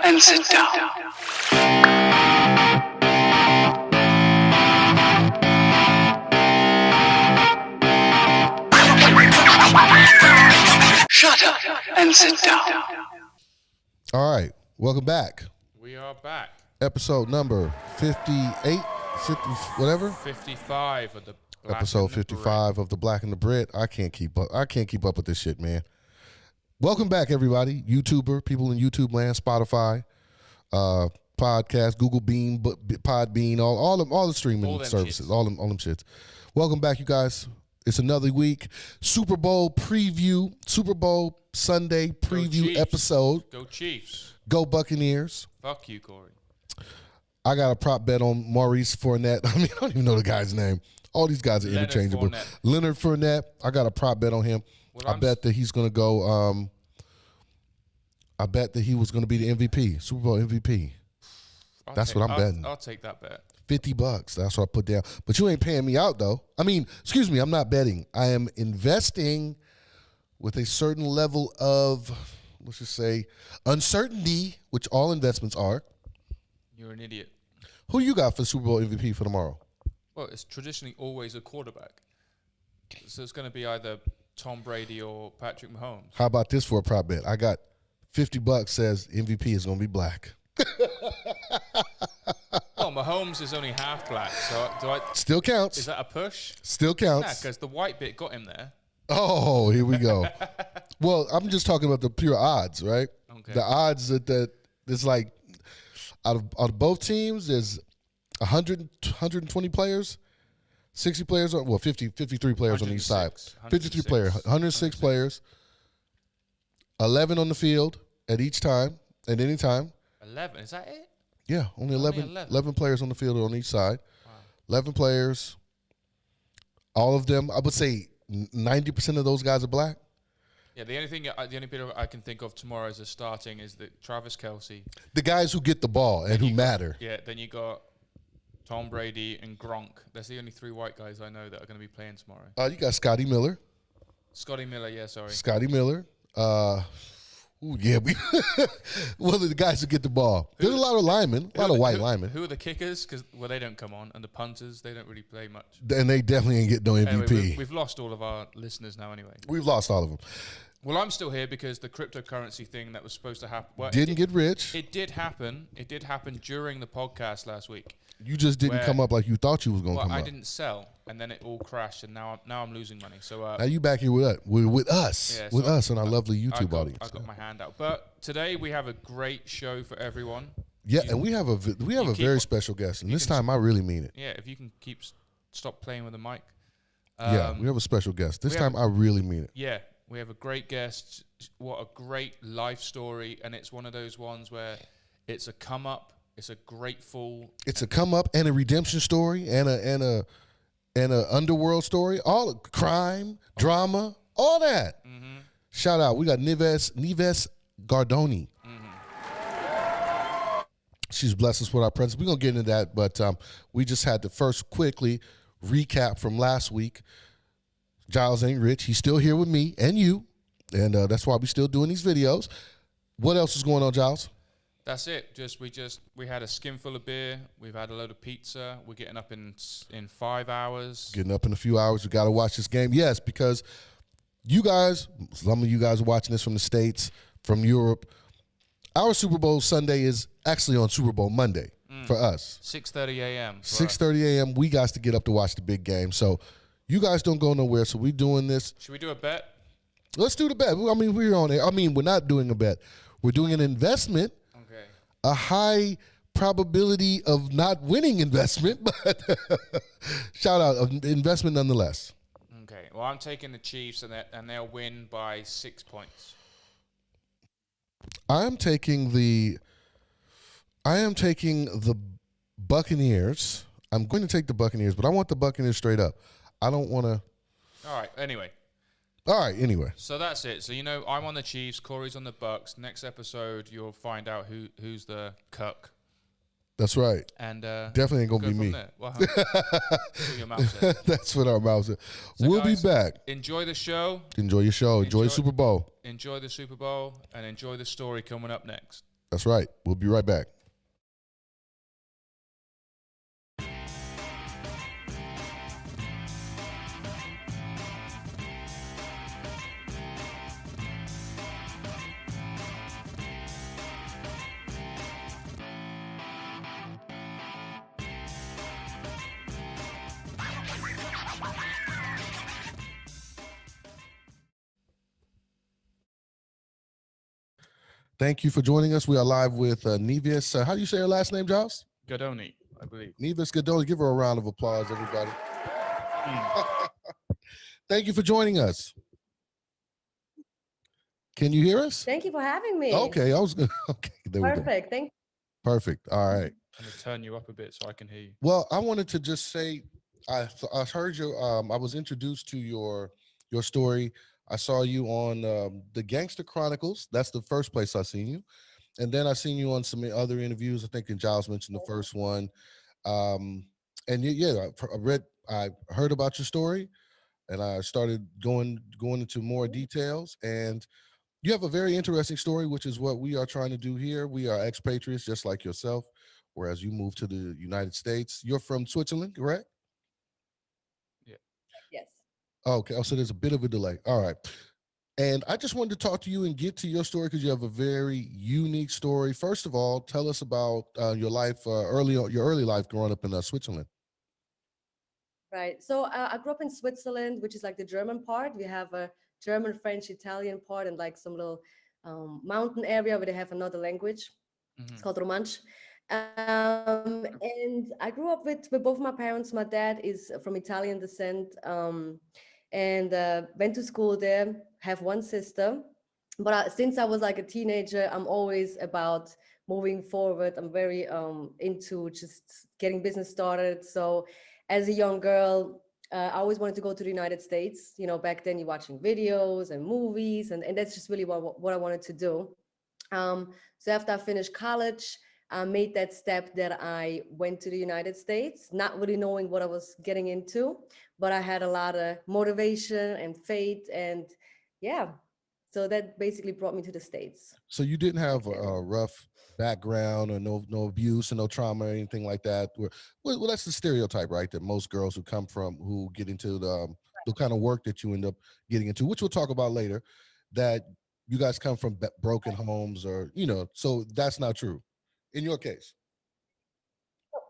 and sit down. Shut up and sit down. All right, welcome back. We are back. Episode number 58, 50, whatever. 55 of the Black Episode and the 55 of the Black and the Brit. I can't keep up with this shit, man. Welcome back, everybody. YouTuber, people in YouTube land, Spotify, podcast, Google Beam, Podbean, all the streaming services, all them shits. Welcome back, you guys. It's another week. Super Bowl preview, Super Bowl Sunday preview episode. Go Chiefs. Go Buccaneers. Fuck you, Corey. I got a prop bet on Maurice Fournette. I mean, I don't even know the guy's name. All these guys are interchangeable. Leonard Fournette. I got a prop bet on him. I bet that he's going to go. I bet that he was going to be the MVP, Super Bowl MVP. That's what I'm betting. I'll take that bet. $50. That's what I put down. But you ain't paying me out, though. I mean, excuse me, I'm not betting. I am investing with a certain level of, let's just say, uncertainty, which all investments are. You're an idiot. Who you got for Super Bowl MVP for tomorrow? Well, it's traditionally always a quarterback. So it's going to be either Tom Brady or Patrick Mahomes. How about this for a prop bet? I got $50 says MVP is going to be black. Well, Mahomes is only half black, so do I? Still counts. Is that a push? Still counts. Yeah, because the white bit got him there. Oh, here we go. Well, I'm just talking about the pure odds, right? Okay. The odds that it's like out of both teams, there's 120 players, 60 players, 53 players on each side. 53 players, 106 players, 11 on the field at each time, at any time. 11, is that it? Yeah, only 11 players on the field on each side. Wow. 11 players. All of them, I would say 90% of those guys are black. Yeah, the only people I can think of tomorrow as a starting is that Travis Kelce. The guys who get the ball and who matter. Yeah, then you got Tom Brady and Gronk. That's the only three white guys I know that are going to be playing tomorrow. You got Scotty Miller. Scotty Miller, yeah, sorry. Scotty Miller. Well, the guys who get the ball. There's a lot of linemen, a lot of white linemen. Who are the kickers? Because, they don't come on. And the punters, they don't really play much. And they definitely ain't get no MVP. Anyway, we've lost all of our listeners now anyway. We've lost all of them. Well, I'm still here because the cryptocurrency thing that was supposed to happen. Well, didn't get rich. It did happen. It did happen during the podcast last week. You just didn't come up like you thought you was going to come up. I didn't sell, and then it all crashed, and now I'm losing money. So now you back here with us, yeah, with us and our lovely YouTube audience. I got my hand out, but today we have a great show for everyone. Yeah, and we have a very special guest, and this time I really mean it. Yeah, if you can stop playing with the mic. Yeah, we have a special guest. This time I really mean it. Yeah, we have a great guest. What a great life story, and it's one of those ones where it's a come up. It's a grateful. It's a come up and a redemption story and a underworld story. All crime, drama, all that. Mm-hmm. Shout out. We got Nives Gadoni. Mm-hmm. She's blessed us with our presence. We're gonna get into that, but we just had to first quickly recap from last week. Giles ain't rich. He's still here with me and you, and that's why we're still doing these videos. What else is going on, Giles? That's it. We had a skinful of beer. We've had a load of pizza. We're getting up in 5 hours. Getting up in a few hours. We got to watch this game. Yes, because you guys, some of you guys are watching this from the States, from Europe. Our Super Bowl Sunday is actually on Super Bowl Monday for us. 6:30 a.m. 6:30 a.m. We got to get up to watch the big game. So you guys don't go nowhere. So we're doing this. Should we do a bet? Let's do the bet. I mean, we're on there. I mean, we're not doing a bet. We're doing an investment. A high probability of not winning investment, but shout out, investment nonetheless. Okay, well, I'm taking the Chiefs, and they'll win by 6 points. I am taking the Buccaneers. I'm going to take the Buccaneers, but I want the Buccaneers straight up. I don't want to. All right, anyway. So that's it. So, I'm on the Chiefs, Corey's on the Bucks. Next episode, you'll find out who's the cuck. That's right. And definitely ain't going to be me. What your mouth said. That's what our mouth said. So we'll guys, be back. Enjoy the show. Enjoy your show. Enjoy the Super Bowl. Enjoy the Super Bowl, and enjoy the story coming up next. That's right. We'll be right back. Thank you for joining us. We are live with Nives. How do you say her last name, Giles? Gadoni, I believe. Nives Gadoni. Give her a round of applause, everybody. Mm. Thank you for joining us. Can you hear us? Thank you for having me. Okay, I was gonna. Okay, there we go. Perfect. Thank Perfect. All right. I'm gonna turn you up a bit so I can hear you. Well, I wanted to just say, I heard your. I was introduced to your story. I saw you on the Gangster Chronicles. That's the first place I seen you, and then I seen you on some other interviews. I think Giles mentioned the first one. Um, and yeah, I read, I heard about your story, and I started going into more details. And you have a very interesting story, which is what we are trying to do here. We are expatriates, just like yourself. Whereas you moved to the United States, you're from Switzerland, correct? Yeah. yes. Okay. Oh, so there's a bit of a delay. All right. And I just wanted to talk to you and get to your story because you have a very unique story. First of all, tell us about your life your early life growing up in Switzerland. Right. So I grew up in Switzerland, which is like the German part. We have a German, French, Italian part, and like some little mountain area where they have another language. It's Hmm. called Romansh. And I grew up with both my parents. My dad is from Italian descent, and went to school there. Have one sister, but since I was like a teenager, I'm always about moving forward. I'm very into just getting business started. So, as a young girl, I always wanted to go to the United States. You know, back then you're watching videos and movies, and that's just really what I wanted to do. So after I finished college, I made that step that I went to the United States, not really knowing what I was getting into, but I had a lot of motivation and faith, and yeah, so that basically brought me to the States So you didn't back have then. a rough background or no abuse or no trauma or anything like that. Well, that's the stereotype, right? That most girls who get into the kind of work that you end up getting into, which we'll talk about later, that you guys come from broken homes or so that's not true in your case.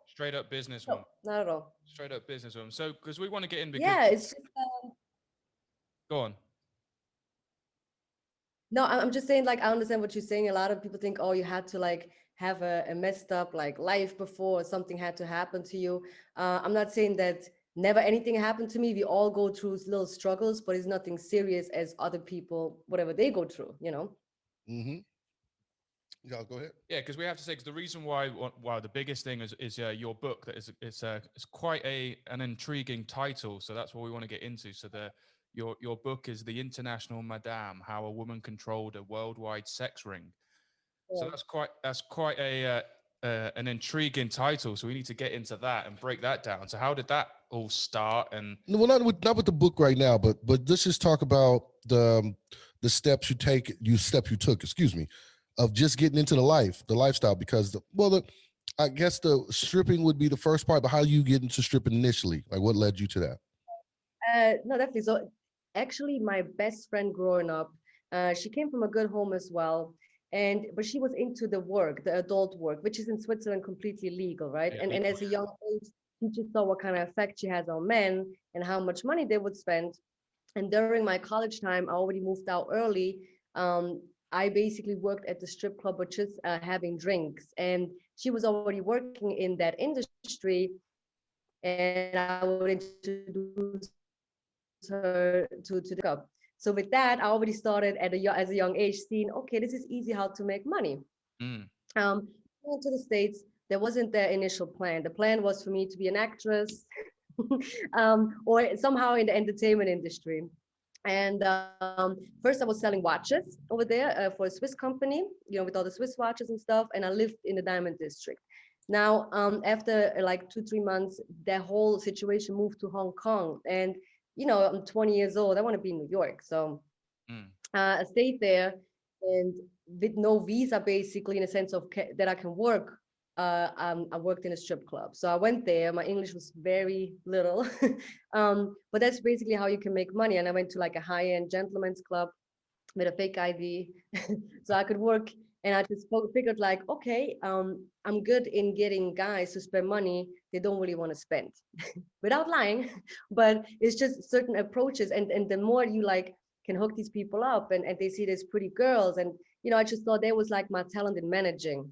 Straight up No, businesswoman. not at all. Straight up businesswoman. So, because we want to get in, because Yeah, it's just go on. no, I'm just saying, like, I understand what you're saying. A lot of people think, oh, you had to like have a messed up like life before something had to happen to you. I'm not saying that never anything happened to me. We all go through little struggles, but it's nothing serious as other people, whatever they go through, you know? Mm-hmm. Y'all go ahead. Yeah, because we have to say, because the reason why the biggest thing is your book, that is it's quite an intriguing title, so that's what we want to get into. So your book is The International Madame: How a Woman Controlled a Worldwide Sex Ring. So Yeah. that's quite a an intriguing title. So we need to get into that and break that down. So how did that all start? And No, well, not with the book right now, but let's just talk about the steps you took, excuse me, of just getting into the lifestyle. Because I guess the stripping would be the first part, but how do you get into stripping initially? Like, what led you to that? No, definitely. So actually, my best friend growing up, she came from a good home as well. And but she was into the work, the adult work, which is in Switzerland completely legal, right? yeah, And as a young age, she just saw what kind of effect she has on men and how much money they would spend. And during my college time, I already moved out early. I basically worked at the strip club, but just having drinks. And she was already working in that industry, and I would introduce her to the so with that, I already started as a young age, seeing okay, this is easy how to make money. mm, Going to the States, there wasn't the initial plan. The plan was for me to be an actress, or somehow in the entertainment industry. And first, I was selling watches over there for a Swiss company, you know, with all the Swiss watches and stuff. And I lived in the Diamond District. Now, after like 2, 3 months, that whole situation moved to Hong Kong. And, you know, I'm 20 years old. I want to be in New York. So mm, I stayed there. And with no visa, basically, in a sense of that I can work. I worked in a strip club, so I went there. My English was very little, but that's basically how you can make money. And I went to like a high-end gentleman's club with a fake ID, so I could work. And I just figured like, okay, I'm good in getting guys to spend money they don't really want to spend, without lying. But it's just certain approaches, and the more you like can hook these people up, and they see there's pretty girls, and I just thought there was like my talent in managing.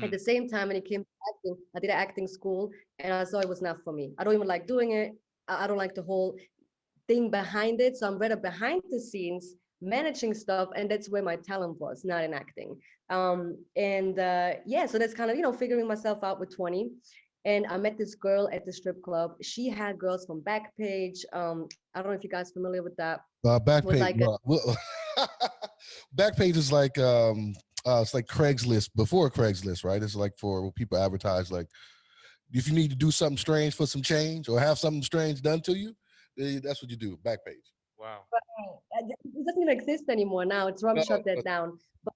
At Mm. the same time, when it came to acting, I did acting school, and I saw it was not for me. I don't even like doing it. I don't like the whole thing behind it. So I'm rather behind the scenes managing stuff, and that's where my talent was, not in acting. And yeah, so that's kind of figuring myself out with 20. And I met this girl at the strip club. She had girls from Backpage. I don't know if you guys familiar with that. It was Backpage. like a, Backpage is like it's like Craigslist before Craigslist, right? It's like for when people advertise, like if you need to do something strange for some change or have something strange done to you, that's what you do. Backpage. Wow. it doesn't even exist anymore now. It's Robbie No, shut that down. But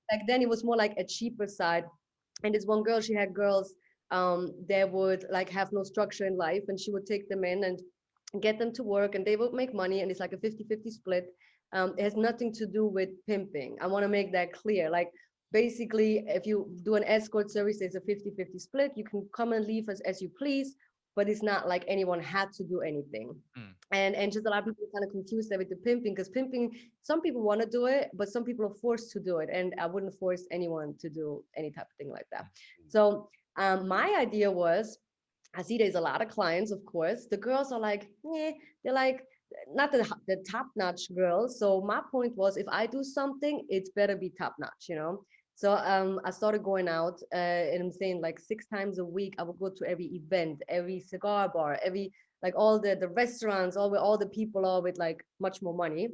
back then it was more like a cheaper side. And this one girl, she had girls that would like have no structure in life, and she would take them in and get them to work, and they would make money, and it's like a 50-50 split. It has nothing to do with pimping. I want to make that clear. Like basically, if you do an escort service, it's a 50-50 split. You can come and leave as you please, but it's not like anyone had to do anything. Mm. And just a lot of people kind of confuse that with the pimping, because pimping, some people want to do it, but some people are forced to do it, and I wouldn't force anyone to do any type of thing like that. So my idea was, I see there's a lot of clients, of course. The girls are like, they're like not the top notch girls. So my point was, if I do something, it's better be top notch. So I started going out, and I'm saying like 6 times a week. I would go to every event, every cigar bar, every like all the restaurants, all where all the people are with like much more money,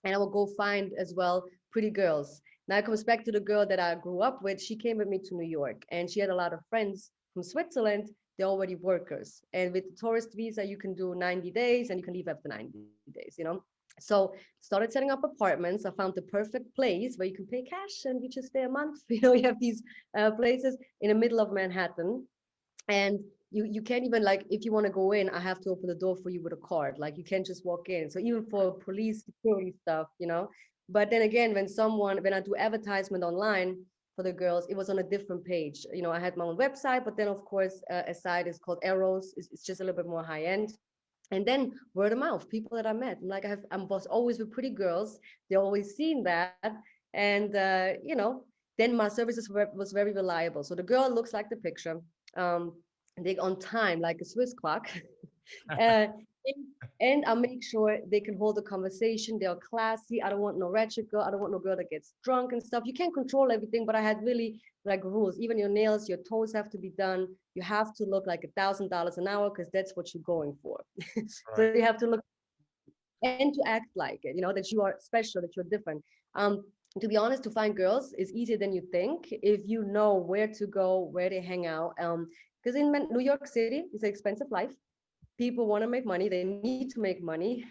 and I will go find as well pretty girls. Now it comes back to the girl that I grew up with. She came with me to New York, and she had a lot of friends from Switzerland. They're already workers, and with the tourist visa, you can do 90 days, and you can leave after 90 days. So started setting up apartments. I found the perfect place where you can pay cash and you just stay a month. You have these places in the middle of Manhattan, and you can't even, like, if you want to go in, I have to open the door for you with a card. Like you can't just walk in. So even for police security stuff. But then again, when I do advertisement online for the girls, it was on a different page. I had my own website, but then of course a site is called Arrows. It's just a little bit more high end. And then word of mouth, people that I met. I'm like, I was always with pretty girls. They always seen that. And then my services was very reliable. So the girl looks like the picture. Um, they on time like a Swiss clock. uh, and I make sure they can hold a conversation. They're classy. I don't want no ratchet girl. I don't want no girl that gets drunk and stuff. You can't control everything, but I had really like rules. Even your nails, your toes have to be done. You have to look like $1,000 an hour because that's what you're going for. So Right. you have to look and to act like it, that you are special, that you're different. To be honest, to find girls is easier than you think if you know where to go, where they hang out. Because in New York City, it's an expensive life. People want to make money, they need to make money.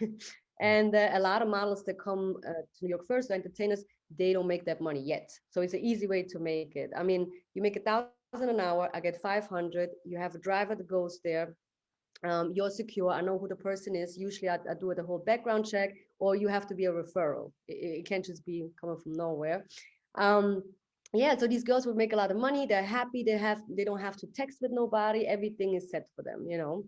And a lot of models that come to New York first, the entertainers, they don't make that money yet. So it's an easy way to make it. I mean, you make 1,000 an hour, I get 500. You have a driver that goes there. You're secure. I know who the person is. Usually I do the whole background check, or you have to be a referral. It can't just be coming from nowhere. Um, yeah, so these girls would make a lot of money. They're happy. They don't have to text with nobody. Everything is set for them. Mm.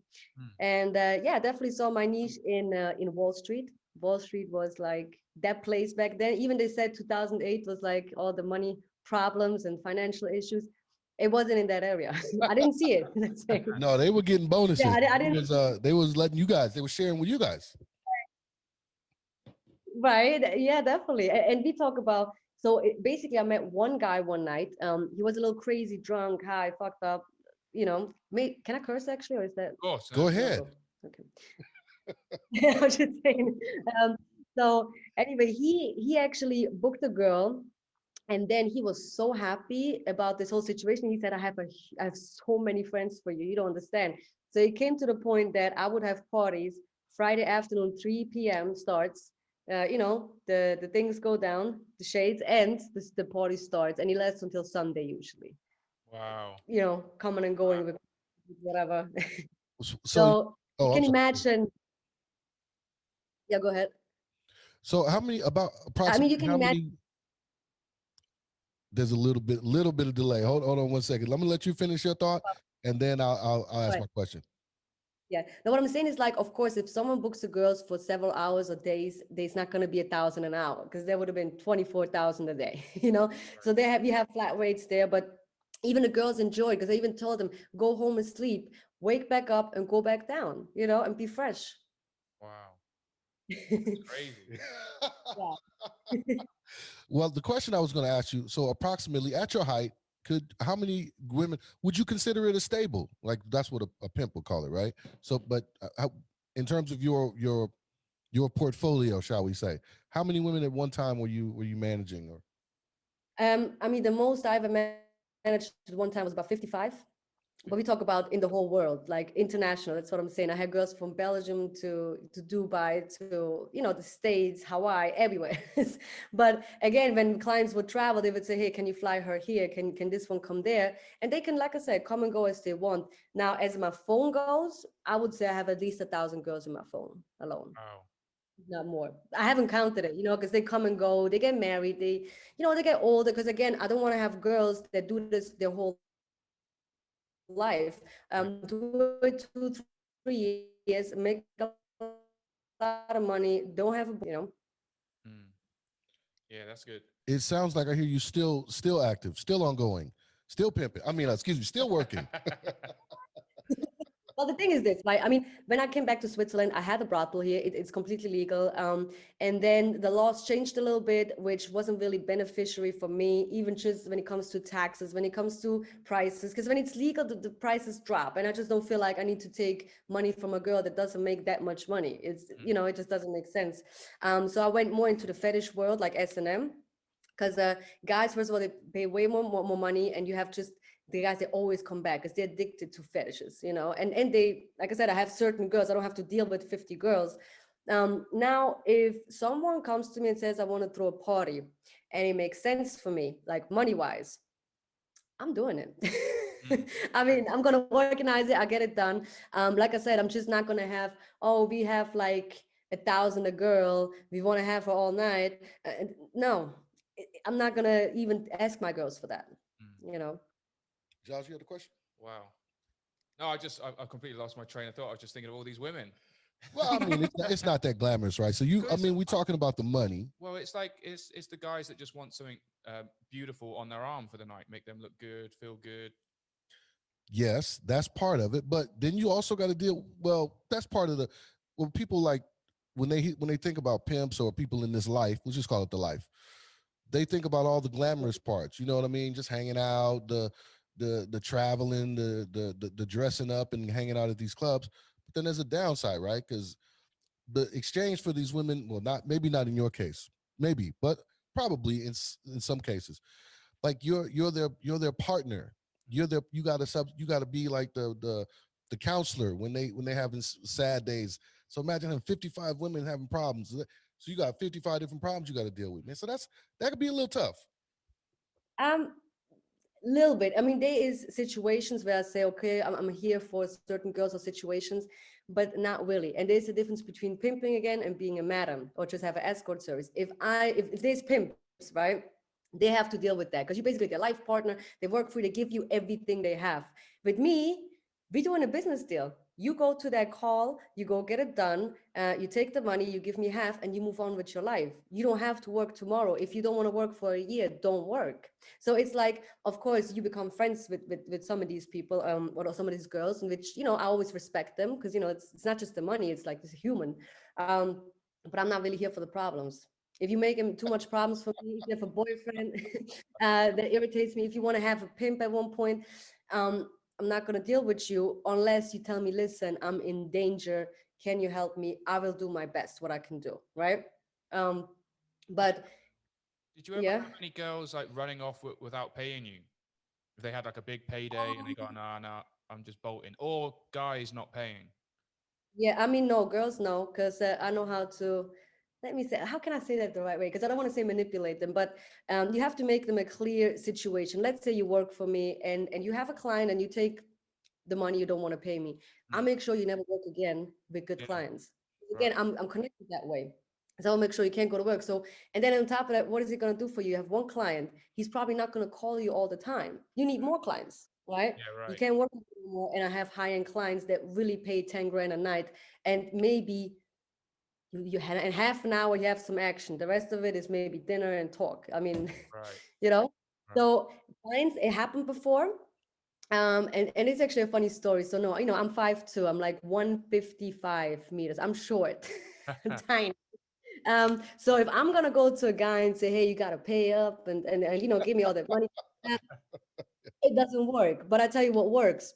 And yeah, definitely saw my niche in Wall Street. Wall Street was like that place back then. Even they said 2008 was like all the money problems and financial issues. It wasn't in that area. I didn't see it. Let's say. No, they were getting Yeah, bonuses. I didn't. They was letting you guys. They were sharing with you guys. Right. Yeah, definitely. And we talk about, so basically I met one guy one night. He was a little crazy, drunk, high, fucked up, can I curse actually, or is that Of course. Go no ahead. go? Okay. I was just saying. Um, so anyway, he actually booked a girl, and then he was so happy about this whole situation. He said, I have so many friends for you. You don't understand. So it came to the point that I would have parties Friday afternoon, 3 p.m. starts. the things go down, the shades end, the party starts, and it lasts until Sunday usually. Wow. Coming and going with whatever. So, So you oh, I'm can sorry. imagine. Yeah, go ahead. So, how many? About I mean, you approximately can how imagine. many? There's a little bit of delay. Hold on 1 second. Let me let you finish your thought, and then I'll ask my question. Yeah. Now, what I'm saying is like, of course, if someone books the girls for several hours or days, there's not going to be 1,000 an hour because there would have been 24,000 a day, you know? So you have flat rates there, but even the girls enjoy because I even told them, go home and sleep, wake back up and go back down, and be fresh. Wow. That's Yeah. crazy. Well, the question I was going to ask you. So, approximately at your height, how many women would you consider it a stable? Like that's what a pimp would call it, right? So, but in terms of your portfolio, shall we say, how many women at one time were you managing? Or I mean, the most I ever managed at one time was about 55. But we talk about in the whole world, like international. That's what I'm saying. I had girls from Belgium to Dubai to the States, Hawaii, everywhere. But again, when clients would travel, they would say, "Hey, can you fly her here? Can this one come there?" And they can, like I said, come and go as they want. Now, as my phone goes, I would say I have at least 1,000 girls in my phone alone, Wow. not more. I haven't counted it, because they come and go, they get married, they get older. Because again, I don't want to have girls that do this their whole life. Do it 2, 3 years, make a lot of money, don't have a Mm. Yeah, that's good. it sounds like I hear you still active, still ongoing, still pimping. I mean, excuse me, still working. Well, the thing is this, right? I mean, when I came back to Switzerland, I had a brothel here. It's completely legal. And then the laws changed a little bit, which wasn't really beneficiary for me, even just when it comes to taxes, when it comes to prices. Because when it's legal, the prices drop. And I just don't feel like I need to take money from a girl that doesn't make that much money. It just doesn't make sense. So I went more into the fetish world, like S&M, because guys, first of all, they pay way more money, and you have just the guys, they always come back because they're addicted to fetishes, and they, like I said, I have certain girls, I don't have to deal with 50 girls. Now if someone comes to me and says, I want to throw a party and it makes sense for me, like money wise, I'm doing it. Mm. I mean, I'm gonna organize it, I'll get it done. Like I said, I'm just not gonna have, oh, we have like 1,000 a girl, we want to have her all night. No, I'm not gonna even ask my girls for that, Mm. you know. Josh, you had a question? Wow. No, I completely lost my train of thought. I was just thinking of all these women. Well, I mean, it's not that glamorous, right? So I Because mean, we're talking about the money. well, it's like it's the guys that just want something beautiful on their arm for the night, make them look good, feel good. Yes, that's part of it, but then you also got to deal. Well, that's part of the. When people like when they think about pimps or people in this life, let's just call it the life. They think about all the glamorous parts. You know what I mean? Just hanging out, the traveling, the dressing up and hanging out at these clubs. But then there's a downside, right? Because the exchange for these women, well, not maybe not in your case, maybe, but probably in some cases, like you're their partner. You gotta be like the counselor when they having sad days. So imagine having 55 women having problems. So you got 55 different problems you got to deal with, man. So that could be a little tough. um Little bit. I mean, there is situations where I say, okay, I'm here for certain girls or situations, but not really. And there's a difference between pimping again and being a madam or just have an escort service. If there's pimps, right, they have to deal with that because you basically their life partner. They work for you. They give you everything they have. With me, we're doing a business deal. You go to that call, you go get it done, you take the money, you give me half, and you move on with your life. You don't have to work tomorrow. If you don't want to work for a year, don't work. So it's like, of course, you become friends with some of these people, or some of these girls, in which, I always respect them because, it's not just the money, it's like this human. But I'm not really here for the problems. If you make him too much problems for me, if you have a boyfriend that irritates me, if you want to have a pimp at one point, um, I'm not going to deal with you unless you tell me, listen, I'm in danger. Can you help me? I will do my best, what I can do. Right. Um, Did you but did you ever yeah. have any girls like running off without paying you? If they had like a big payday and they go, nah, nah, I'm just bolting, or guys not paying. Yeah, I mean, no, girls, no, because I know how to. let me say, how can I say that the right way? Because I don't want to say manipulate them, but you have to make them a clear situation. Let's say you work for me and you have a client and you take the money you don't want to pay me. I'll Mm. make sure you never work again with good Yeah. clients. Again, Right. I'm connected that way. So I'll make sure you can't go to work. So, and then on top of that, what is it going to do for you? You have one client. He's probably not going to call you all the time. You need more clients, right? Yeah. You Right. can't work anymore. And I have high-end clients that really pay 10 grand a night. And maybe you had in half an hour, you have some action. The rest of it is maybe dinner and talk. I mean, Right. you know? Right. So clients, it happened before. And it's actually a funny story. So no, I'm 5'2". I'm like 155 meters. I'm short, tiny. So if I'm gonna go to a guy and say, hey, you gotta pay up and give me all that money, uh, it doesn't work. But I tell you what works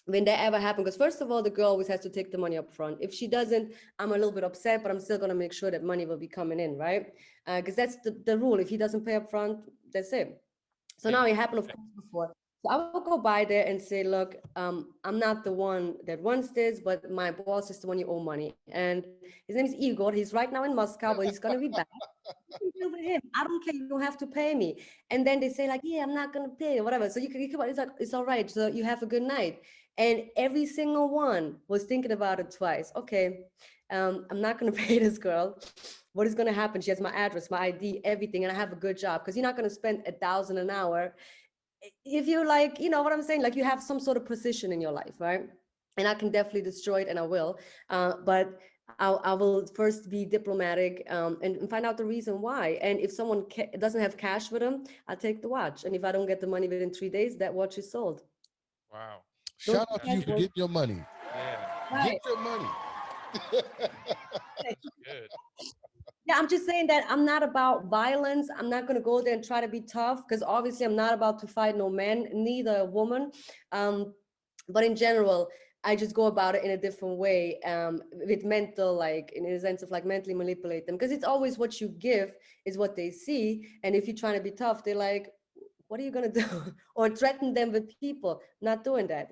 when that ever happens, because first of all, the girl always has to take the money up front. If she doesn't, I'm a little bit upset, but I'm still gonna make sure that money will be coming in, right? Because that's the rule. If he doesn't pay up front, that's it. So Yeah. now it happened, of course, before. So I will go by there and say, look, I'm not the one that runs this, but my boss is the one you owe money. And his name is Igor. He's right now in Moscow, but he's going to be back. You can deal with him. I don't care. You don't have to pay me. And then they say like, yeah, I'm not going to pay or whatever. So you come out, it's like, it's all right. So you have a good night. And every single one was thinking about it twice. Okay, I'm not going to pay this girl. What is going to happen? She has my address, my ID, everything, and I have a good job because you're not going to spend 1,000 an hour if you like, you know what I'm saying? Like you have some sort of position in your life, right? And I can definitely destroy it, and I will. But I will first be diplomatic and find out the reason why. And if someone doesn't have cash with them, I'll take the watch. And if I don't get the money within 3 days, that watch is sold. Wow. Those Shout two out to you That's for good. catchwords. getting your money. Yeah. Get Right. your money. That's good. Yeah, I'm just saying that I'm not about violence. I'm not going to go there and try to be tough because obviously I'm not about to fight no man, neither a woman. Um, but in general, I just go about it in a different way with mental, like in a sense of like mentally manipulate them because it's always what you give is what they see. And if you're trying to be tough, they're like, what are you going to do? Or threaten them with people. Not doing that.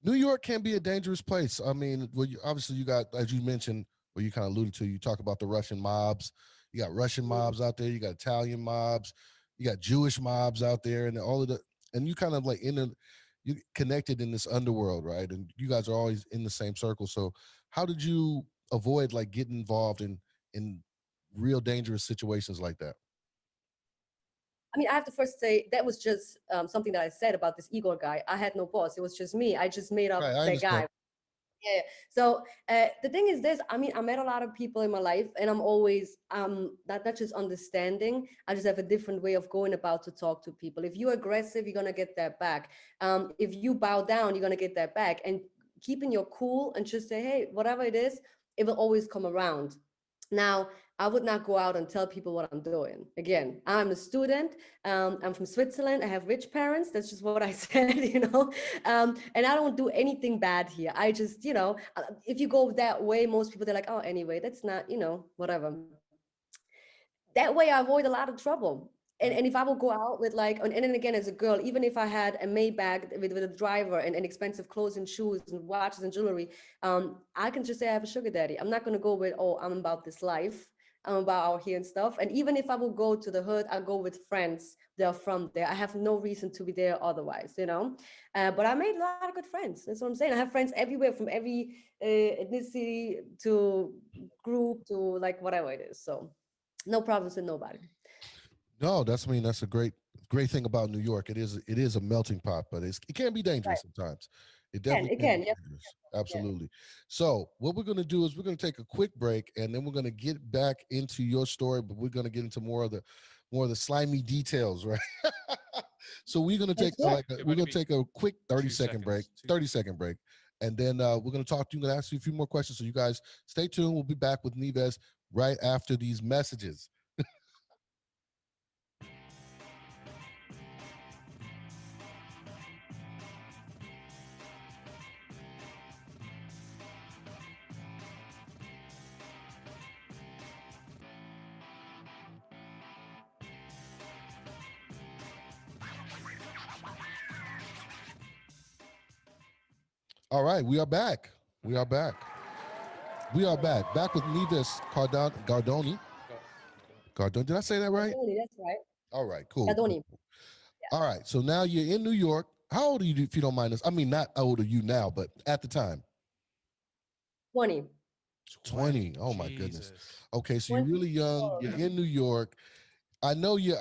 New York can be a dangerous place. I mean, obviously you got, as you mentioned, or you kind of alluded to, you talk about the Russian mobs. You got Russian mobs out there. You got Italian mobs. You got Jewish mobs out there, and all of the, and you kind of like you connected in this underworld, right? And you guys are always in the same circle. So, how did you avoid like getting involved in real dangerous situations like that? I mean, I have to first say that was just something that I said about this Igor guy. I had no boss. It was just me. I just made Right, up I that understand. guy. Yeah. So the thing is this, I mean, I met a lot of people in my life and I'm always not just understanding. I just have a different way of going about to talk to people. If you're aggressive, you're gonna get that back. If you bow down, you're gonna get that back. And keeping your cool and just say, hey, whatever it is, it will always come around. Now, I would not go out and tell people what I'm doing. Again, I'm a student. I'm from Switzerland. I have rich parents. That's just what I said. And I don't do anything bad here. I just, if you go that way, most people, they're like, oh, anyway, that's not, whatever. That way I avoid a lot of trouble. And Mm. if I will go out with like, and then again, as a girl, even if I had a Maybach with a driver and expensive clothes and shoes and watches and jewelry, I can just say I have a sugar daddy. I'm not going to go with, oh, I'm about this life. I'm about out here and stuff. And even if I will go to the hood, I go with friends that are from there. I have no reason to be there otherwise. But I made a lot of good friends. That's what I'm saying. I have friends everywhere from every ethnicity to group to like whatever it is. So no problems with nobody. No, I mean, that's a great thing about New York. It is a melting pot, but it can be dangerous Right. sometimes. It Again, definitely can be again, yeah, dangerous. yeah. Absolutely. So what we're going to do is we're going to take a quick break, and then we're going to get back into your story, but we're going to get into more of the slimy details, right? So we're going to take Let's do it. It'll we're only going to be take a quick 30 2 second break, seconds. 2 30 seconds. second break, and then we're going to talk to you. I'm going to ask you a few more questions. So you guys stay tuned. We'll be back with Nives right after these messages. All right, we are back. We are back. We are back with Nives Gadoni. Gadoni, did I say that right? Gadoni, that's right. All right, cool. Gadoni. All right, so now you're in New York. How old are you, if you don't mind us? I mean, not how old are you now, but at the time. 20. 20. Oh my goodness. Okay, so you're 20. really young. You're in New York. I know you're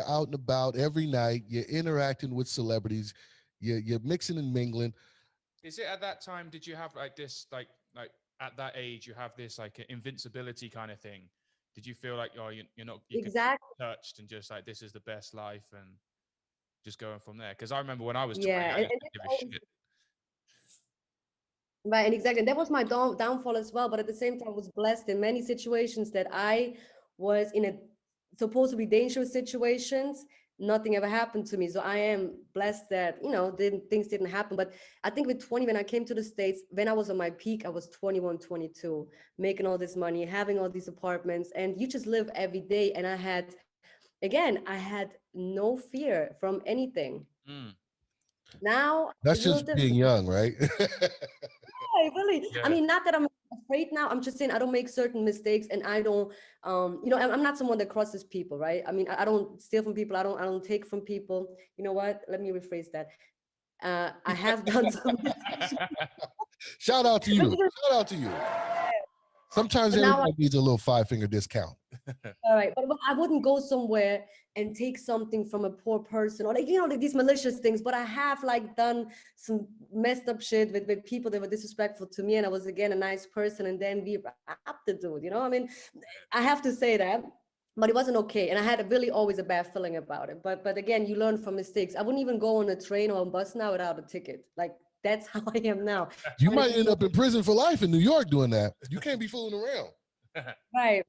out and about every night. You're interacting with celebrities. You're mixing and mingling. Is it at that time? Did you have like this, like at that age, you have this like invincibility kind of thing? Did you feel like, oh, you're not, you could Exactly. be touched and just like this is the best life and just going from there? Because I remember when I was 20, Yeah. I just didn't give a shit. Right, and exactly. And that was my downfall as well. But at the same time, I was blessed in many situations that I was in a supposedly dangerous situations. Nothing ever happened to me. So I am blessed that, things didn't happen. But I think with 20, when I came to the States, when I was on my peak, I was 21, 22, making all this money, having all these apartments, and you just live every day. And I had no fear from anything. Mm. Now That's it's a little just being different. young, right? Really. I Yeah. mean, not that I'm afraid now. I'm just saying I don't make certain mistakes, and I don't. I'm not someone that crosses people, right? I mean, I don't steal from people. I don't take from people. You know what? Let me rephrase that. I have done some mistakes, Shout out to you. Shout out to you. Sometimes but now everybody needs a little 5-finger discount. all right, but I wouldn't go somewhere and take something from a poor person or like these malicious things. But I have like done some messed up shit with people that were disrespectful to me, and I was again a nice person, and then we wrapped the dude. I mean, I have to say that. But it wasn't okay, and I had really always a bad feeling about it. But again, you learn from mistakes. I wouldn't even go on a train or a bus now without a ticket. Like that's how I am now. You How many might end people- up in prison for life in New York doing that. You can't be fooling around. Right.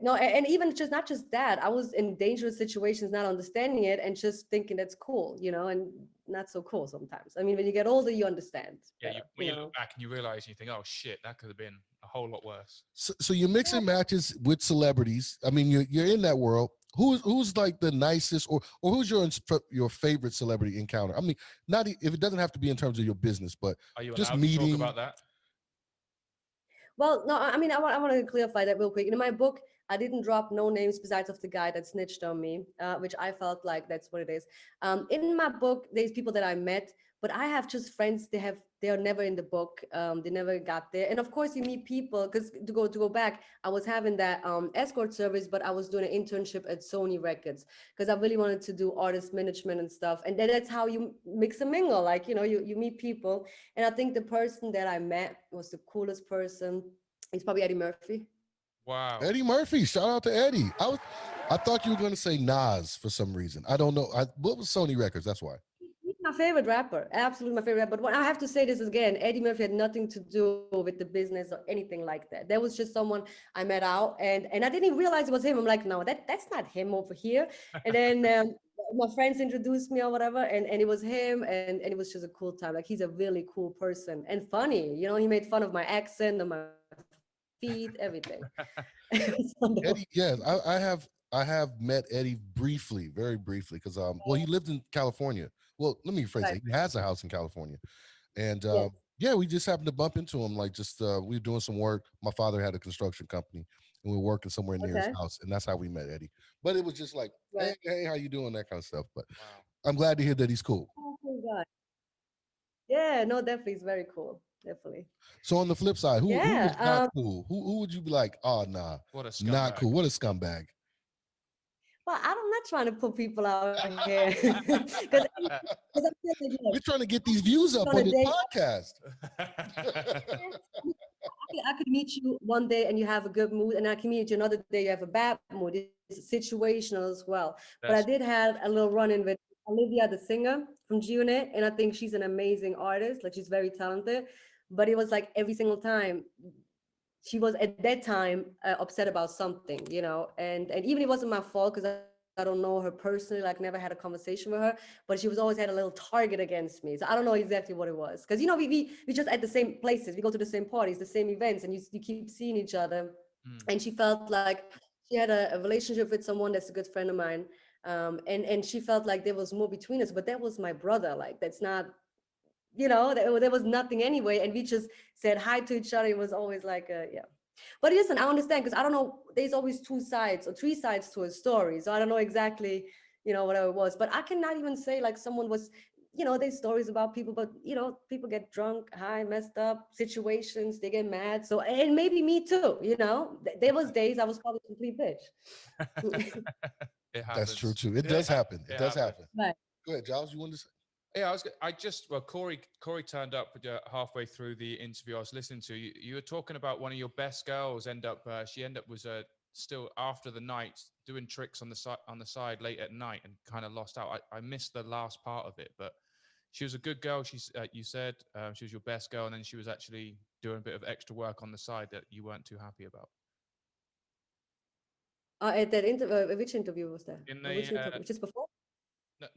No, and even just not just that, I was in dangerous situations, not understanding it and just thinking that's cool, and not so cool sometimes. I mean, when you get older, you understand Yeah, better, when you look back and you realize, you think, oh shit, that could have been a whole lot worse. So you're mixing matches with celebrities. I mean, you're in that world. Who's like the nicest, or who's your favorite celebrity encounter? I mean, not if it doesn't have to be in terms of your business, but Are you just allowed to talk meeting. about that? Well, no, I mean, I want to clarify that real quick. In my book, I didn't drop no names besides of the guy that snitched on me, which I felt like that's what it is. In my book, there's people that I met, but I have just friends. They are never in the book. They never got there. And of course, you meet people because to go back, I was having that escort service, but I was doing an internship at Sony Records because I really wanted to do artist management and stuff. And then that's how you mix and mingle. Like you meet people. And I think the person that I met was the coolest person. He's probably Eddie Murphy. Wow. Eddie Murphy. Shout out to Eddie. I thought you were going to say Nas for some reason. I don't know. What was Sony Records? That's why. He's my favorite rapper, absolutely my favorite rapper. But what I have to say this again, Eddie Murphy had nothing to do with the business or anything like that. That was just someone I met out, and I didn't even realize it was him. I'm like, no, that's not him over here. And then my friends introduced me or whatever, and it was him, and it was just a cool time. Like he's a really cool person and funny. He made fun of my accent and my feet, everything. It was wonderful. Eddie, yes, I have met Eddie briefly, very briefly, because well, he lived in California. Well, let me rephrase Right. it. He has a house in California, and Yes. yeah, we just happened to bump into him. Like just we were doing some work. My father had a construction company, and we were working somewhere near his Okay. house, and that's how we met Eddie. But it was just like, Right. hey, how you doing? That kind of stuff. But Wow. I'm glad to hear that he's cool. Oh, cool guy. Yeah, no, definitely, it's very cool. Definitely. So on the flip side, who was Yeah. not cool? Who would you be like? Oh nah, What a not scumbag. cool. What a scumbag. Well, I'm not trying to put people out here because I'm saying like, look, We're trying to get these views up on on a this date, podcast. I could meet you one day and you have a good mood, and I can meet you another day you have a bad mood. It's situational as well. But I That's did have a little run-in with Olivia, the singer from G-Unit, and I think she's an amazing artist. Like she's very talented. But it was like every single time she was at that time upset about something, and even it wasn't my fault because I don't know her personally, like never had a conversation with her, but she was always had a little target against me. So I don't know exactly what it was. Because we just at the same places, we go to the same parties, the same events, and you keep seeing each other. And she felt like she had a relationship with someone that's a good friend of mine. And she felt like there was more between us, but that was my brother. Like that's not, there was nothing anyway. And we just said hi to each other. It was always like yeah. But listen, I understand because I don't know. There's always two sides or three sides to a story, so I don't know exactly, whatever it was. But I cannot even say like someone was, there's stories about people, but people get drunk, high, messed up situations. They get mad. So and maybe me too. There was days I was probably a complete bitch. It That's true happens. too. It does happen. It It does happens. happen. Right. Go ahead, Giles. You wanted to say? Yeah, well, Corey turned up halfway through the interview I was listening to. You were talking about one of your best girls. She ended up was still after the night doing tricks on the side late at night and kind of lost out. I missed the last part of it, but she was a good girl. You said she was your best girl, and then she was actually doing a bit of extra work on the side that you weren't too happy about. At that interview, which interview was that? In Or which the interview? Just before?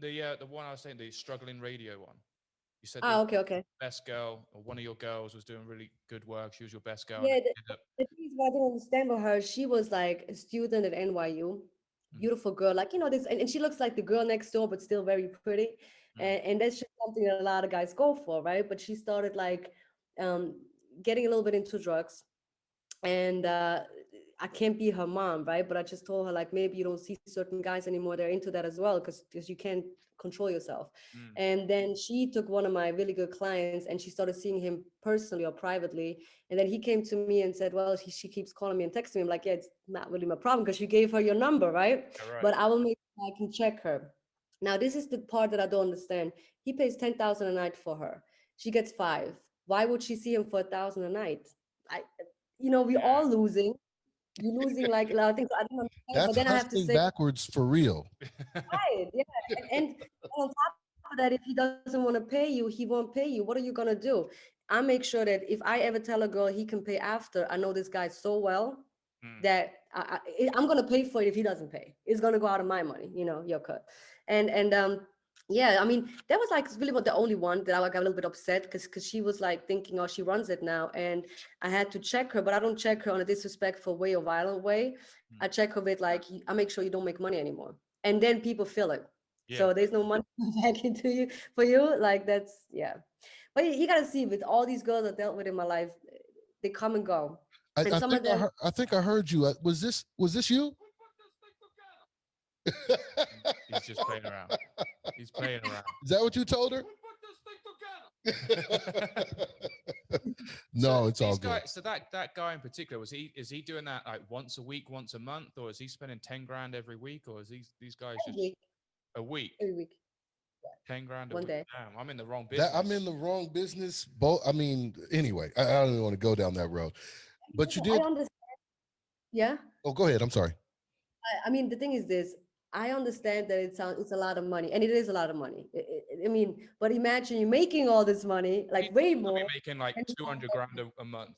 the one I was saying, the struggling radio one. You said there Ah, was okay, okay. best girl, or one of your girls was doing really good work. She was your best girl, and Yeah, it ended up. the thing is what I don't understand with her, she was like a student at NYU, Mm, beautiful girl, like this, and she looks like the girl next door, but still very pretty. mm, And that's just something that a lot of guys go for, right? But she started like um getting a little bit into drugs, and I can't be her mom, right? But I just told her like maybe you don't see certain guys anymore. They're into that as well because you can't control yourself. mm, And then she took one of my really good clients and she started seeing him personally or privately. And then he came to me and said, "Well, she keeps calling me and texting me." I'm like, "Yeah, it's not really my problem because you gave her your number, right? yeah, right. But I will make sure I can check her." Now, this is the part that I don't understand. He pays 10,000 a night for her. She gets five. Why would she see him for 1,000 a night? I, we're Yeah. all losing. You're losing like a lot of things. I don't understand. But That's then I have to hustling say, backwards for real. right, yeah. And on top of that, if he doesn't want to pay you, he won't pay you. What are you gonna do? I make sure that if I ever tell a girl he can pay after, I know this guy so well Mm, that I'm gonna pay for it if he doesn't pay. It's gonna go out of my money, your cut. And yeah, I mean that was like really what the only one that I got a little bit upset because she was like thinking, oh, she runs it now, and I had to check her, but I don't check her on a disrespectful way or violent way. mm. I check her with like I make sure you don't make money anymore, and then people feel it. Yeah. So there's no money back into you for you. Like that's yeah. But you gotta see with all these girls I dealt with in my life, they come and go, I, and I some think of them. I think I heard you. Was this you? He's just playing around. He's playing around. Is that what you told her? So No, it's all these good. guys, so that guy in particular, is he doing that like once a week, once a month, or is he spending 10 grand every week, or is these guys Every just week, a week, every week, 10 grand a one week? day. Damn, I'm in the wrong That I'm business. in the wrong business. Both. I mean, anyway, I don't even want to go down that road. But you I did. understand. Yeah. Oh, go ahead. I'm sorry. I mean, the thing is this. I understand that it's a lot of money, and it is a lot of money. I mean, but imagine you making all this money, He's like way gonna be more. making like And 200 grand a month.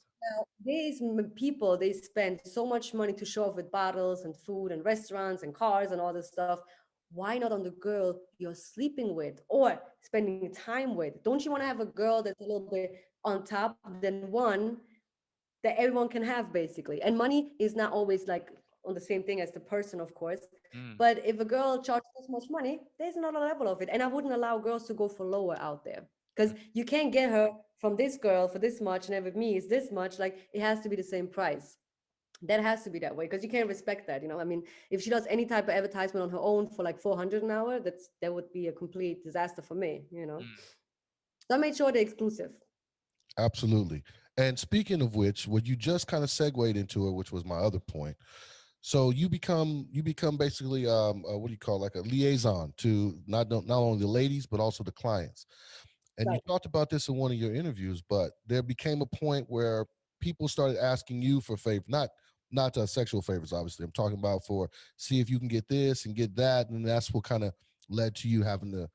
these people, they spend so much money to show off with bottles and food and restaurants and cars and all this stuff. Why not on the girl you're sleeping with or spending time with? Don't you want to have a girl that's a little bit on top than one that everyone can have basically? And money is not always like on the same thing as the person, of course. Mm, But if a girl charges this much money, there's another level of it. And I wouldn't allow girls to go for lower out there because mm, you can't get her from this girl for this much, and then with me is this much. Like it has to be the same price. That has to be that way because you can't respect that. I mean, if she does any type of advertisement on her own for like 400 an hour, that would be a complete disaster for me. mm. So I made sure they're exclusive. Absolutely. And speaking of which, what you just kind of segued into it, which was my other point. So you become basically what do you call, like a liaison to not only the ladies but also the clients. And you Right. talked about this in one of your interviews, but there became a point where people started asking you for favors, not sexual favors, obviously. I'm talking about for see if you can get this and get that, and that's what kind of led to you having to,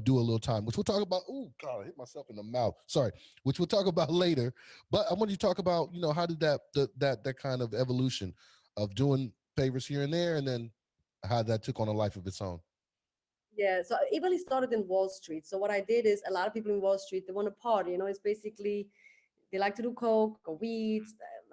do a little time, which we'll talk about. Oh God, I hit myself in the mouth. Sorry, which we'll talk about later. But I want you to talk about, how did that kind of evolution of doing favors here and there, and then how that took on a life of its own. Yeah, so it really started in Wall Street. So what I did is a lot of people in Wall Street, they want to party, it's basically they like to do coke or weed.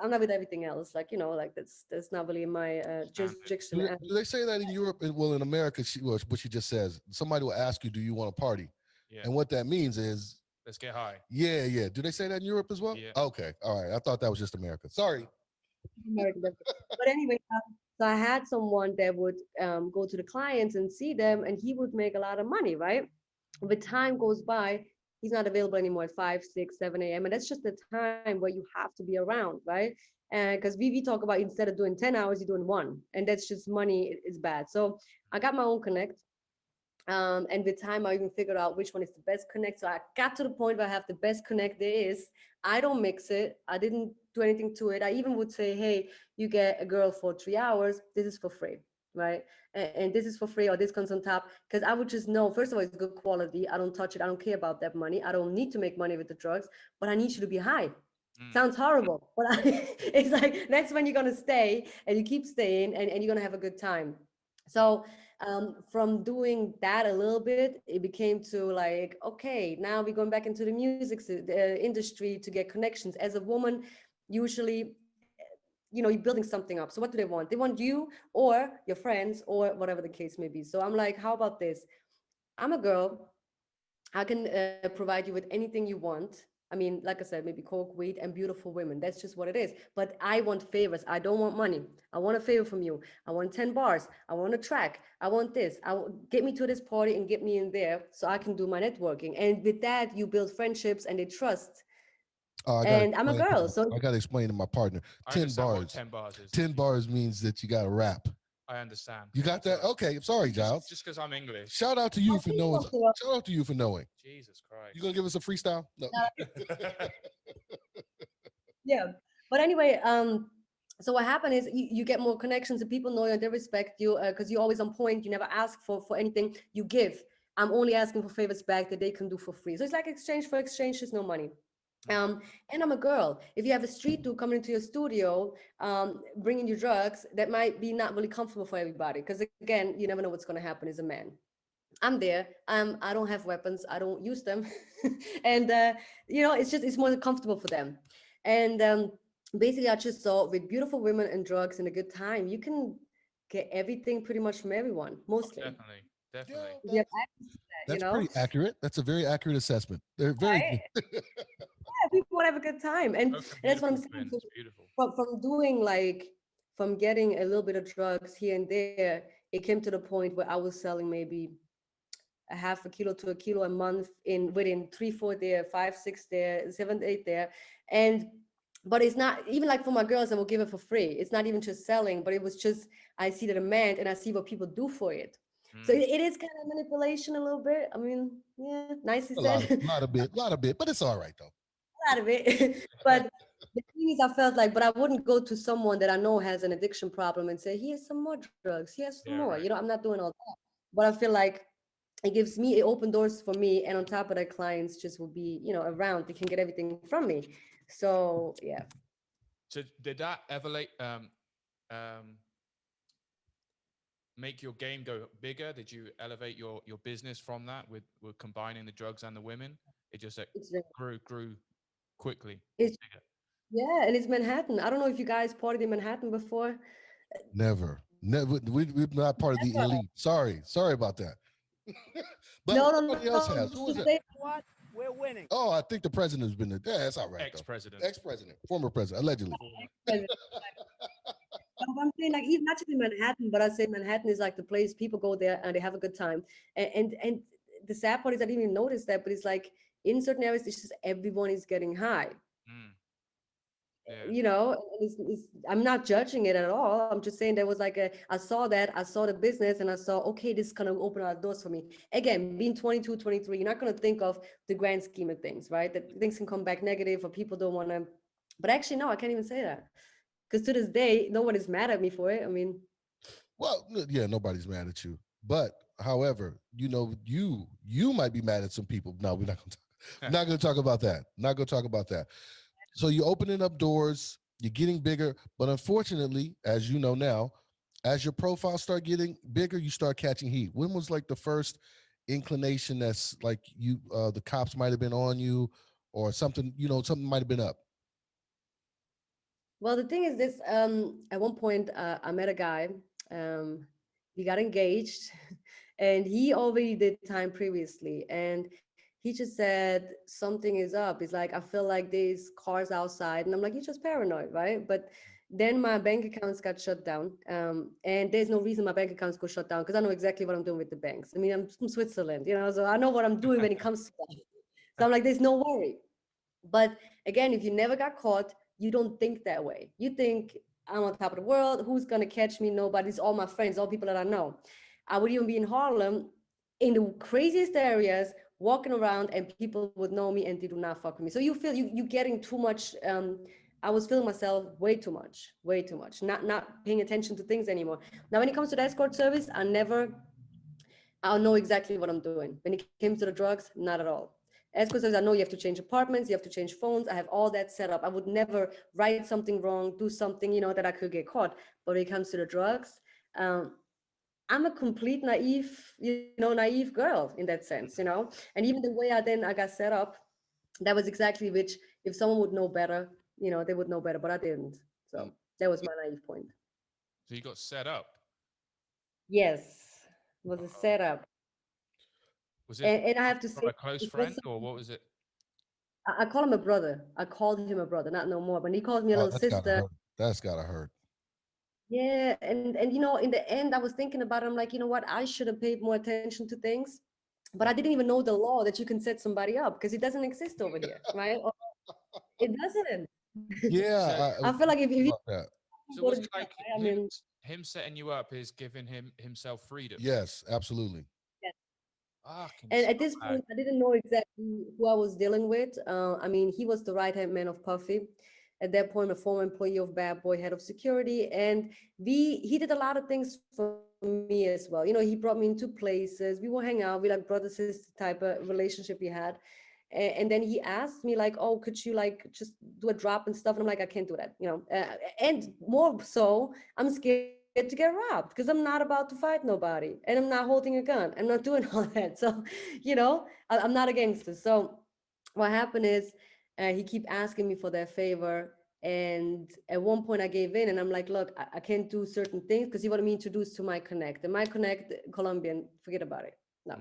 I'm not with everything else. Like, like that's not really my Standard. jurisdiction. Do they say that in Europe? Well, in America, what she just says, somebody will ask you, "Do you want to party?" Yeah. And what that means is, Let's get high. yeah. Do they say that in Europe as well? Yeah. Okay, all right. I thought that was just America. Sorry. American. But anyway, so I had someone that would go to the clients and see them, and he would make a lot of money, right? With time goes by, he's not available anymore at 5, 6, 7 a.m. And that's just the time where you have to be around, right? And because we talk about instead of doing 10 hours, you're doing one. And that's just money is bad. So I got my own connect. And with time, I even figured out which one is the best connect. So I got to the point where I have the best connect there is. I don't mix it. I didn't do anything to it. I even would say, hey, you get a girl for 3 hours. This is for free, right? And this is for free, or this comes on top. Because I would just know, first of all, it's good quality. I don't touch it. I don't care about that money. I don't need to make money with the drugs, but I need you to be high. Mm. Sounds horrible, but it's like that's when you're gonna stay and you keep staying and you're gonna have a good time. So from doing that a little bit, it became to like, okay, now we're going back into the music industry to get connections. As a woman, usually, you're building something up. So what do they want? They want you or your friends or whatever the case may be. So I'm like, how about this? I'm a girl. I can provide you with anything you want. I mean, like I said, maybe coke, weed, and beautiful women. That's just what it is. But I want favors. I don't want money. I want a favor from you. I want 10 bars. I want a track. I want this. Get me to this party and get me in there so I can do my networking. And with that, you build friendships and they trust. Oh, And I'm a girl, so I gotta explain to my partner. I 10 understand what bars. 10 bars is. 10 bars means that you got to rap. I understand. You got that? Sorry. Okay. Sorry, Giles. Just because I'm English. Shout out to you for knowing. Shout out to you for knowing. Jesus Christ. You gonna give us a freestyle? No. yeah. But anyway, so what happened is you get more connections and people know you and they respect you because you're always on point. You never ask for anything. You give. I'm only asking for favors back that they can do for free. So it's like exchange for exchange. There's no money. And I'm a girl. If you have a street dude coming into your studio, bringing you drugs, that might be not really comfortable for everybody. Because again, you never know what's going to happen as a man. I'm there. I don't have weapons. I don't use them, and it's more comfortable for them. And basically, I just saw with beautiful women and drugs and a good time, you can get everything pretty much from everyone, Oh, mostly. definitely. Definitely. Yeah, If you have access to that, that's pretty accurate. That's a very accurate assessment. They're very right? Yeah, people want to have a good time, Spoken and that's what I'm beautiful, saying. Quinn. So It's beautiful. from doing like from getting a little bit of drugs here and there, it came to the point where I was selling maybe a half a kilo to a kilo a month in within 3, 4 there, 5, 6 there, 7, 8 there. And but it's not even like for my girls, I will give it for free. It's not even just selling, but it was just I see the demand and I see what people do for it. So Mm. it is kind of manipulation a little bit. I mean, yeah, nicely a said. lot of bit, but it's all right though. Out of it. But the thing is, I felt like, but I wouldn't go to someone that I know has an addiction problem and say, here's some more drugs, here's some Yeah, more. right. I'm not doing all that. But I feel like it open doors for me. And on top of that, clients just will be, around. They can get everything from me. So yeah. So did that um, make your game go bigger? Did you elevate your business from that with combining the drugs and the women? It just It's grew quickly. it's Bigger. yeah, and it's Manhattan. I don't know if you guys partied in Manhattan before. Never. Never. We're not part of the Never. elite. Sorry about that. But No, somebody else has. Who was it? What? We're winning. Oh, I think the president has been there. Yeah, that's all right. Ex-president. Ex-president, former president, allegedly. So I'm saying like even not just in Manhattan, but I say Manhattan is like the place people go there and they have a good time. And the sad part is I didn't even notice that, but it's like in certain areas it's just everyone is getting high. Mm. Yeah. I'm not judging it at all. I'm just saying there was like I saw that, I saw the business and I saw, okay, this is going to open a lot of doors for me. Again, being 22, 23, you're not going to think of the grand scheme of things, right? That things can come back negative or people don't want to, but actually, no, I can't even say that. Because to this day, no one is mad at me for it. I mean, Well, yeah, nobody's mad at you. But however, you might be mad at some people. No, we're not gonna talk. Not gonna talk about that. Not gonna talk about that. So you're opening up doors, you're getting bigger, but unfortunately, as you know now, as your profile start getting bigger, you start catching heat. When was like the first inclination that's like the cops might have been on you or something, something might have been up? well, the thing is this, at one point, I met a guy, we got engaged and he already did time previously. And he just said, something is up. He's like, I feel like there's cars outside. And I'm like, you're just paranoid, right? But Then my bank accounts got shut down. And there's no reason my bank accounts go shut down because I know exactly what I'm doing with the banks. I mean, I'm from Switzerland, so I know what I'm doing when it comes to that. So I'm like, there's no worry. But again, if you never got caught, you don't think that way. You think I'm on top of the world. Who's gonna catch me? Nobody. It's all my friends, all people that I know. I would even be in Harlem, in the craziest areas, walking around, and people would know me and they do not fuck with me. So you feel you getting too much. I was feeling myself way too much, not paying attention to things anymore. Now, when it comes to the escort service, I'll know exactly what I'm doing. When it came to the drugs, not at all. Escort service, I know you have to change apartments, you have to change phones. I have all that set up. I would never write something wrong, do something, that I could get caught. But when it comes to the drugs, um, I'm a complete naive girl in that sense. And even the way I got set up, that was exactly which, if someone would know better, they would know better, but I didn't. Mm. So that was my naive point. So you got set up. Yes, it was a Uh-oh. setup. Was it And I have to from say, a close it was friend, or what was it? I call him a brother. I called him a brother, not no more. But he calls me a Oh, little that's gotta sister. hurt. That's gotta hurt. Yeah, and in the end, I was thinking about it. I'm like, you know what? I should have paid more attention to things, but I Mm. didn't even know the law that you can set somebody up because it doesn't exist over here, right? Or it doesn't. Yeah, So, I feel like if you about that. so go was to it jail, like right? I him mean, setting you up is giving himself freedom? Yes, absolutely. Fucking and at this scumbag. point, I didn't know exactly who I was dealing with. I mean, he was the right hand man of Puffy. At that point, a former employee of Bad Boy, head of security, and he did a lot of things for me as well. He brought me into places. We would hang out. We like brother sister type of relationship we had. And then he asked me like, "Oh, could you like just do a drop and stuff?" And I'm like, "I can't do that. And more so, I'm scared to get robbed because I'm not about to fight nobody, and I'm not holding a gun. I'm not doing all that. So, I'm not a gangster. So what happened is he keep asking me for that favor, and at one point I gave in and I'm like, look, I can't do certain things because he wanted me introduced to my connect, and my connect Colombian, forget about it. No,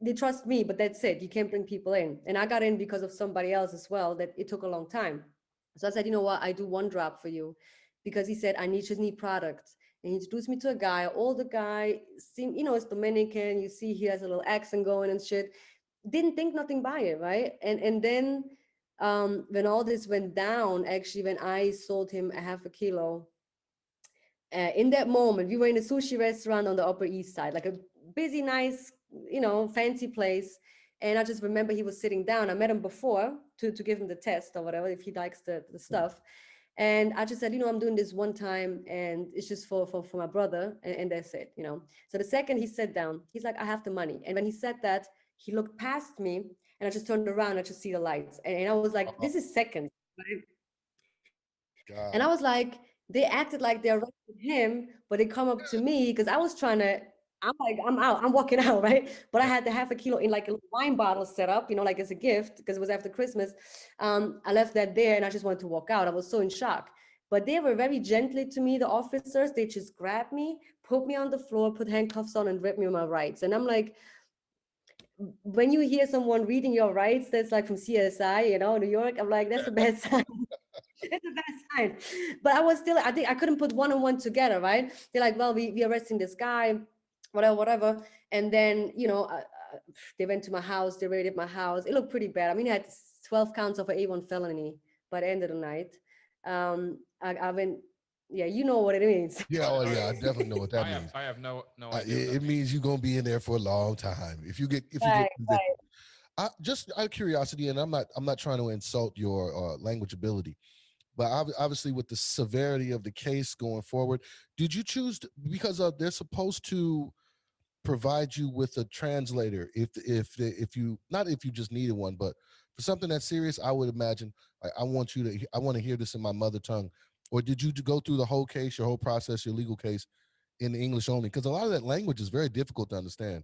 they trust me, but that's it. You can't bring people in. And I got in because of somebody else as well, that it took a long time. So I said, you know what, I do one drop for you, because he said I just need products. And he introduced me to a guy, older guy, seem, it's Dominican. You see he has a little accent going and shit. Didn't think nothing by it, right? And then when all this went down, actually, when I sold him a half a kilo, in that moment, we were in a sushi restaurant on the Upper East Side, like a busy, nice, fancy place. And I just remember he was sitting down. I met him before to give him the test or whatever, if he likes the stuff. And I just said, I'm doing this one time and it's just for my brother. And that's it. So the second he sat down, he's like, I have the money. And when he said that, he looked past me and I just turned around, I just see the lights. And I was like, Oh, this is seconds, right? And I was like, God. they acted like they're right with him, but they come up to me because I was trying to. I'm like, I'm out. I'm walking out, right? But I had the half a kilo in like a little wine bottle set up, like as a gift because it was after Christmas. I left that there and I just wanted to walk out. I was so in shock. But they were very gently to me, the officers. They just grabbed me, put me on the floor, put handcuffs on, and ripped me of my rights. And I'm like, when you hear someone reading your rights, that's like from CSI, New York, I'm like, that's a bad sign. It's a bad sign. But I think I couldn't put one and one together, right? They're like, well, we arresting this guy, whatever. And then, they went to my house, they raided my house. It looked pretty bad. I mean, I had 12 counts of an A1 felony by the end of the night. I went, yeah, you know what it means. Yeah, oh yeah, I definitely know what that means. I have no idea what It that means. means you're gonna be in there for a long time if you get Right, convicted. Just out of curiosity, and I'm not trying to insult your language ability, but obviously with the severity of the case going forward, did you choose because they're supposed to provide you with a translator if you, not if you just needed one, but for something that's serious, I would imagine I want to hear this in my mother tongue. Or did you go through the whole case, your whole process, your legal case in English only? Because a lot of that language is very difficult to understand.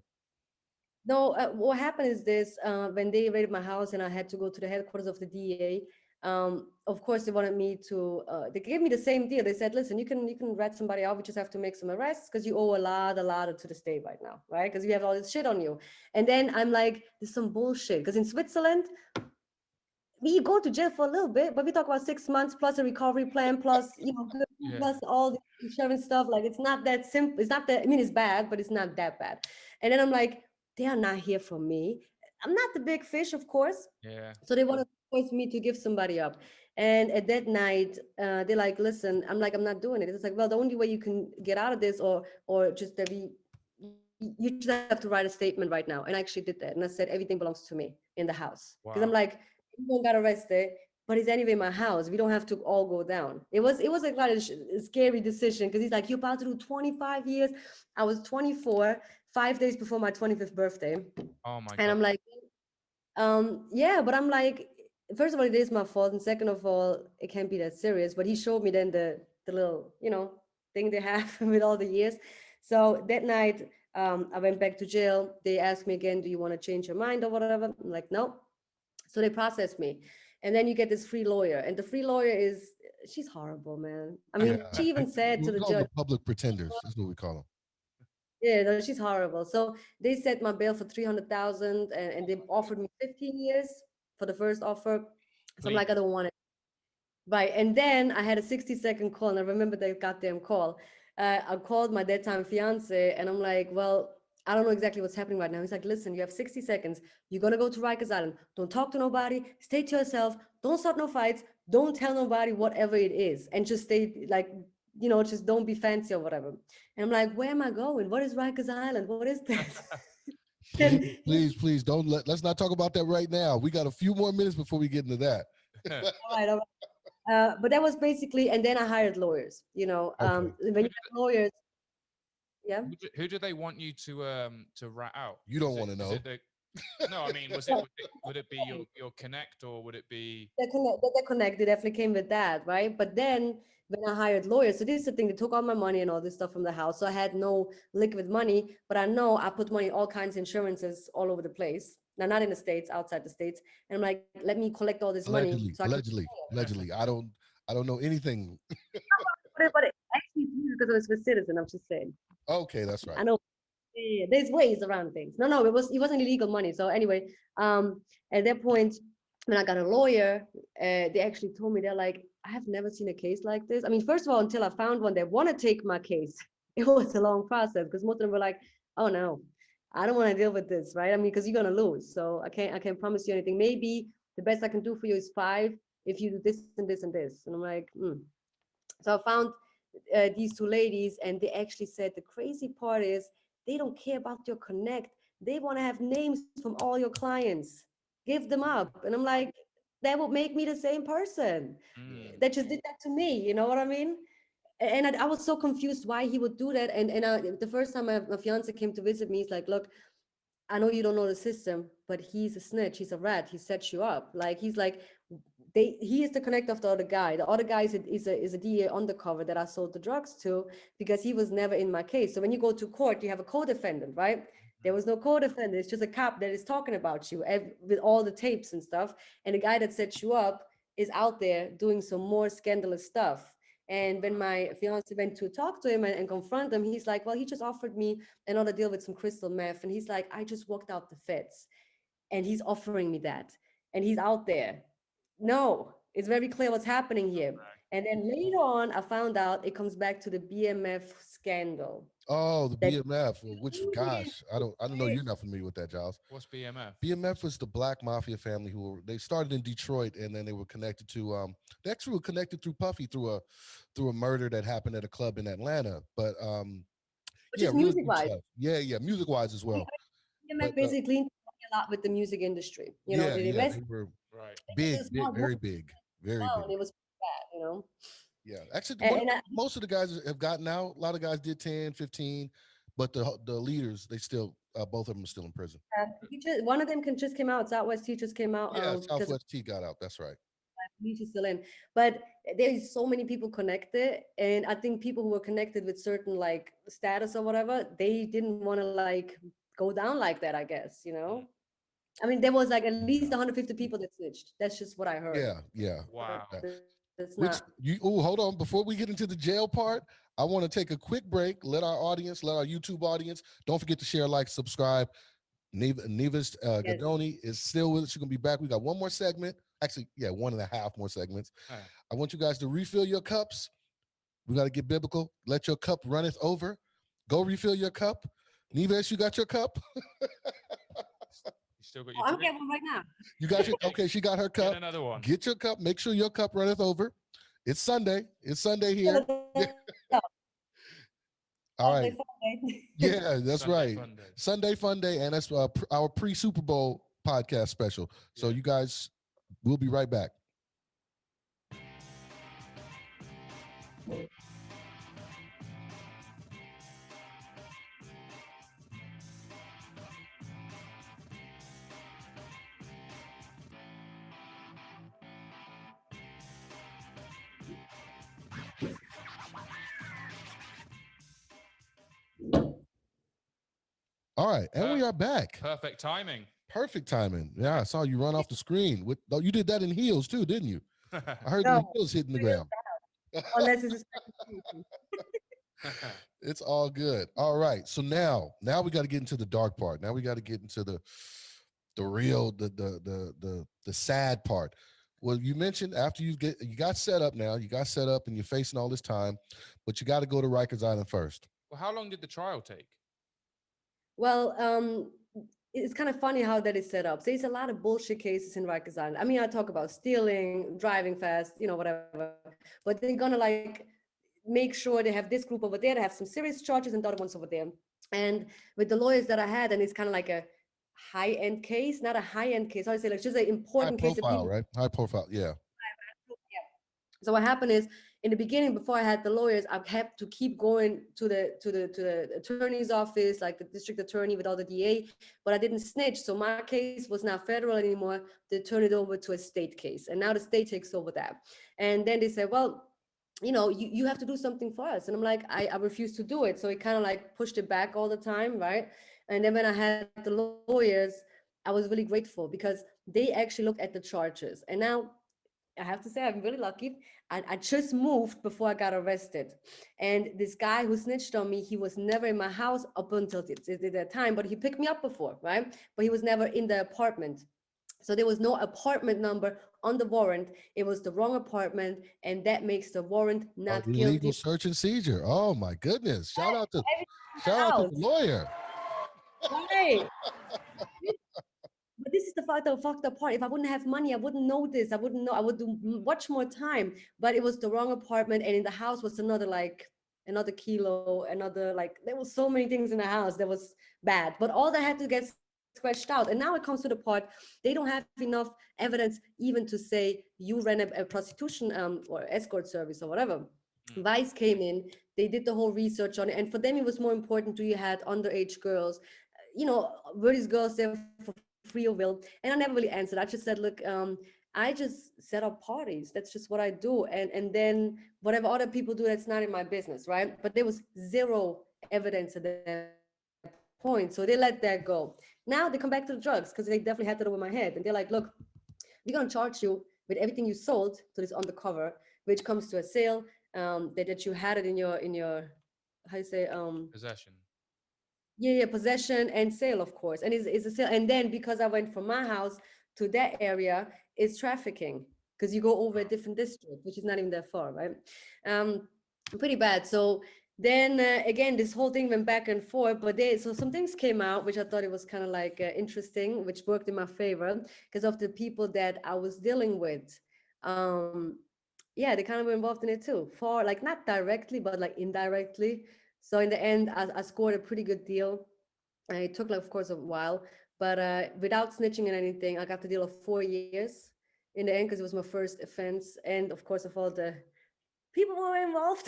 No, what happened is this: when they raided my house and I had to go to the headquarters of the DEA, of course they wanted me to. They gave me the same deal. They said, "Listen, you can rat somebody out. We just have to make some arrests because you owe a lot to the state right now, right? Because you have all this shit on you." And then I'm like, "This is some bullshit." Because in Switzerland, we go to jail for a little bit, but we talk about 6 months plus a recovery plan, plus good food, Yeah. plus all the insurance stuff. Like it's not that simple. It's not that. I mean, it's bad, but it's not that bad. And then I'm like, they are not here for me. I'm not the big fish, of course. Yeah. So they want to force me to give somebody up. And at that night, they're like, listen, I'm like, I'm not doing it. It's like, well, the only way you can get out of this, or just that you just have to write a statement right now. And I actually did that. And I said, everything belongs to me in the house. Because I'm Wow. like, everyone got arrested, but it's anyway my house. We don't have to all go down. It was like quite a scary decision because he's like, you're about to do 25 years. I was 24, 5 days before my 25th birthday. Oh my And God. I'm like, yeah, but I'm like, first of all, it is my fault, and second of all, it can't be that serious. But he showed me then the little, thing they have with all the years. So that night, I went back to jail. They asked me again, do you want to change your mind or whatever? I'm like, no. So they processed me, and then you get this free lawyer, and the free lawyer is she's horrible, man. I Yeah, mean, she even said to we the call them judge, the public pretenders. That's what we call them. yeah, no, she's horrible. So they set my bail for 300,000, and Oh they my God. offered me 15 years for the first offer. So I'm Please. like, I don't want it. Right. And then I had a 60-second call, and I remember that goddamn call. I called my that time fiance, and I'm like, well, I don't know exactly what's happening right now. He's like, listen, you have 60 seconds. You're going to go to Rikers Island. Don't talk to nobody. Stay to yourself. Don't start no fights. Don't tell nobody whatever it is. And just stay like, just don't be fancy or whatever. And I'm like, where am I going? What is Rikers Island? What is that? Please, And please, please don't let's not talk about that right now. We got a few more minutes before we get into that. all right. But that was basically, and then I hired lawyers. Okay. When you have lawyers, yeah. Who do they want you to rat out? You don't Is it want to is know. it the no? I mean, Well, would it be your connect or would it be they connect. They definitely came with that, right? But then when I hired lawyers, so this is the thing, they took all my money and all this stuff from the house. So I had no liquid money, but I know I put money in all kinds of insurances all over the place. Now, not in the States, outside the States. And I'm like, let me collect all this money Allegedly, so I can. allegedly, allegedly. I don't know anything. But actually, because I was a citizen, I'm just saying. Okay, that's I right. know. Yeah, there's ways around things. No, it wasn't illegal money. So anyway, at that point, when I got a lawyer, they actually told me, they're like, I have never seen a case like this. I mean, first of all, until I found one that want to take my case, it was a long process because most of them were like, oh no, I don't want to deal with this, right? I mean, because you're gonna lose. So I can't promise you anything. Maybe the best I can do for you is 5 if you do this and this and this. And I'm like, So I found these two ladies, and they actually said the crazy part is they don't care about your connect. They want to have names from all your clients. Give them up. And I'm like, that would make me the same person mm, that just did that to me. You know what I mean? And I was so confused why he would do that. And the first time my fiance came to visit me, he's like, look, I know you don't know the system, but he's a snitch. He's a rat. He sets you up. Like he's like, he is the connect of the other guy. The other guy is a DA undercover that I sold the drugs to because he was never in my case. So when you go to court, you have a co-defendant, right? There was no co-defendant. It's just a cop that is talking about you with all the tapes and stuff. And the guy that sets you up is out there doing some more scandalous stuff. And when my fiance went to talk to him and confront him, he's like, well, he just offered me another deal with some crystal meth. And he's like, I just walked out the feds and he's offering me that. And he's out there. No, it's very clear what's happening here. And then later on, I found out it comes back to the BMF scandal. Oh, the That BMF, which gosh, I don't know. You're not familiar with that, Giles. what's BMF? BMF was the black mafia family they started in Detroit, and then they were connected to they actually were connected through Puffy through a murder that happened at a club in Atlanta. But which yeah, is really music deep wise. stuff. Yeah, music wise as well. BMF But basically a lot with the music industry. yeah, They yeah, rest they were Right. big, this big, small very big, very down. big. It was bad. Yeah, actually, And I, most of the guys have gotten out. A lot of guys did 10, 15, but the leaders, they still both of them are still in prison. one of them can just came out. Southwest Teachers came out Yeah, because Southwest T got out. That's right. Bleach is still in. But there's so many people connected, and I think people who were connected with certain like status or whatever, they didn't want to like go down like that. I guess. Mm. I mean, there was like at least Yeah, 150 people that snitched. That's just what I heard. yeah, yeah. But Wow. it's not. Which you oh hold on before we get into the jail part, I want to take a quick break. Let our audience, let our YouTube audience, don't forget to share, like, subscribe. Nives Yes. Gadoni is still with us. She's gonna be back. We got one more segment. Actually, yeah, one and a half more segments. Ah, I want you guys to refill your cups. We got to get biblical. Let your cup runneth over. Go refill your cup. Nives, you got your cup? you still got Oh, your I'm drink? getting one right now. You got your okay, she got her Get cup. another one. Get your cup. Make sure your cup runneth over. It's Sunday. It's Sunday here. Yeah. All right. Sunday. Yeah, that's Sunday right. fun day. Sunday fun day, and that's our pre-Super Bowl podcast special. So Yeah. you guys, we'll be right back. All right, and we Per- are back. Perfect timing. Perfect timing. Yeah, I saw you run off the screen. With oh, you did that in heels too, didn't you? I heard the No, heels hitting the ground. unless it's a special It's all good. All right. So now we got to get into the dark part. Now we got to get into the real the sad part. Well, you mentioned after you got set up now, you got set up and you're facing all this time, but you got to go to Rikers Island first. Well, how long did the trial take? Well, it's kind of funny how that is set up. So there's a lot of bullshit cases in Rikers Island. I mean, I talk about stealing, driving fast, whatever. But they're gonna like make sure they have this group over there. They have some serious charges and the other ones over there. And with the lawyers that I had, and it's kind of like a high-end case, not a high-end case. I would say like just an High important case that profile, people. right? High profile. Yeah. So what happened is in the beginning, before I had the lawyers, I had to keep going to the attorney's office, like the district attorney with all the DA, but I didn't snitch. So my case was not federal anymore. They turned it over to a state case, and now the state takes over that. And then they said, well, you have to do something for us. And I'm like, I refuse to do it. So it kind of like pushed it back all the time, right? And then when I had the lawyers, I was really grateful because they actually looked at the charges. And now I have to say, I'm really lucky. I just moved before I got arrested. And this guy who snitched on me, he was never in my house up until that time, but he picked me up before, right? But he was never in the apartment. So there was no apartment number on the warrant. It was the wrong apartment, and that makes the warrant not Illegal guilty. search and seizure. Oh my goodness. Everything in Shout the out to the house, lawyer. right? But this is the fucked up part. If I wouldn't have money, I wouldn't know this. I wouldn't know. I would do much more time. But it was the wrong apartment, and in the house was another kilo, another like there was so many things in the house that was bad. But all that had to get scratched out. And now it comes to the part they don't have enough evidence even to say you ran a prostitution or escort service or whatever. Mm. Vice came in, they did the whole research on it, and for them it was more important do you had underage girls, were these girls there for free or will? And I never really answered. I just said, look, I just set up parties. That's just what I do. And then whatever other people do, that's not in my business, right? But there was zero evidence at that point. So they let that go. Now they come back to the drugs because they definitely had that over my head. And they're like, look, we're gonna charge you with everything you sold to this undercover, which comes to a sale, that you had it in your how you say Possession. yeah, possession and sale, of course. And it's a sale. And then because I went from my house to that area, it's trafficking because you go over a different district, which is not even that far, right? Um, Pretty bad. So then again, this whole thing went back and forth. But so some things came out, which I thought it was kind of like interesting, which worked in my favor because of the people that I was dealing with. Um, yeah, they kind of were involved in it too, for like not directly, but like indirectly. So in the end, I scored a pretty good deal. It took, like, of course, a while, but without snitching and anything, I got the deal of 4 years in the end because it was my first offense, and of course, of all the people who were involved.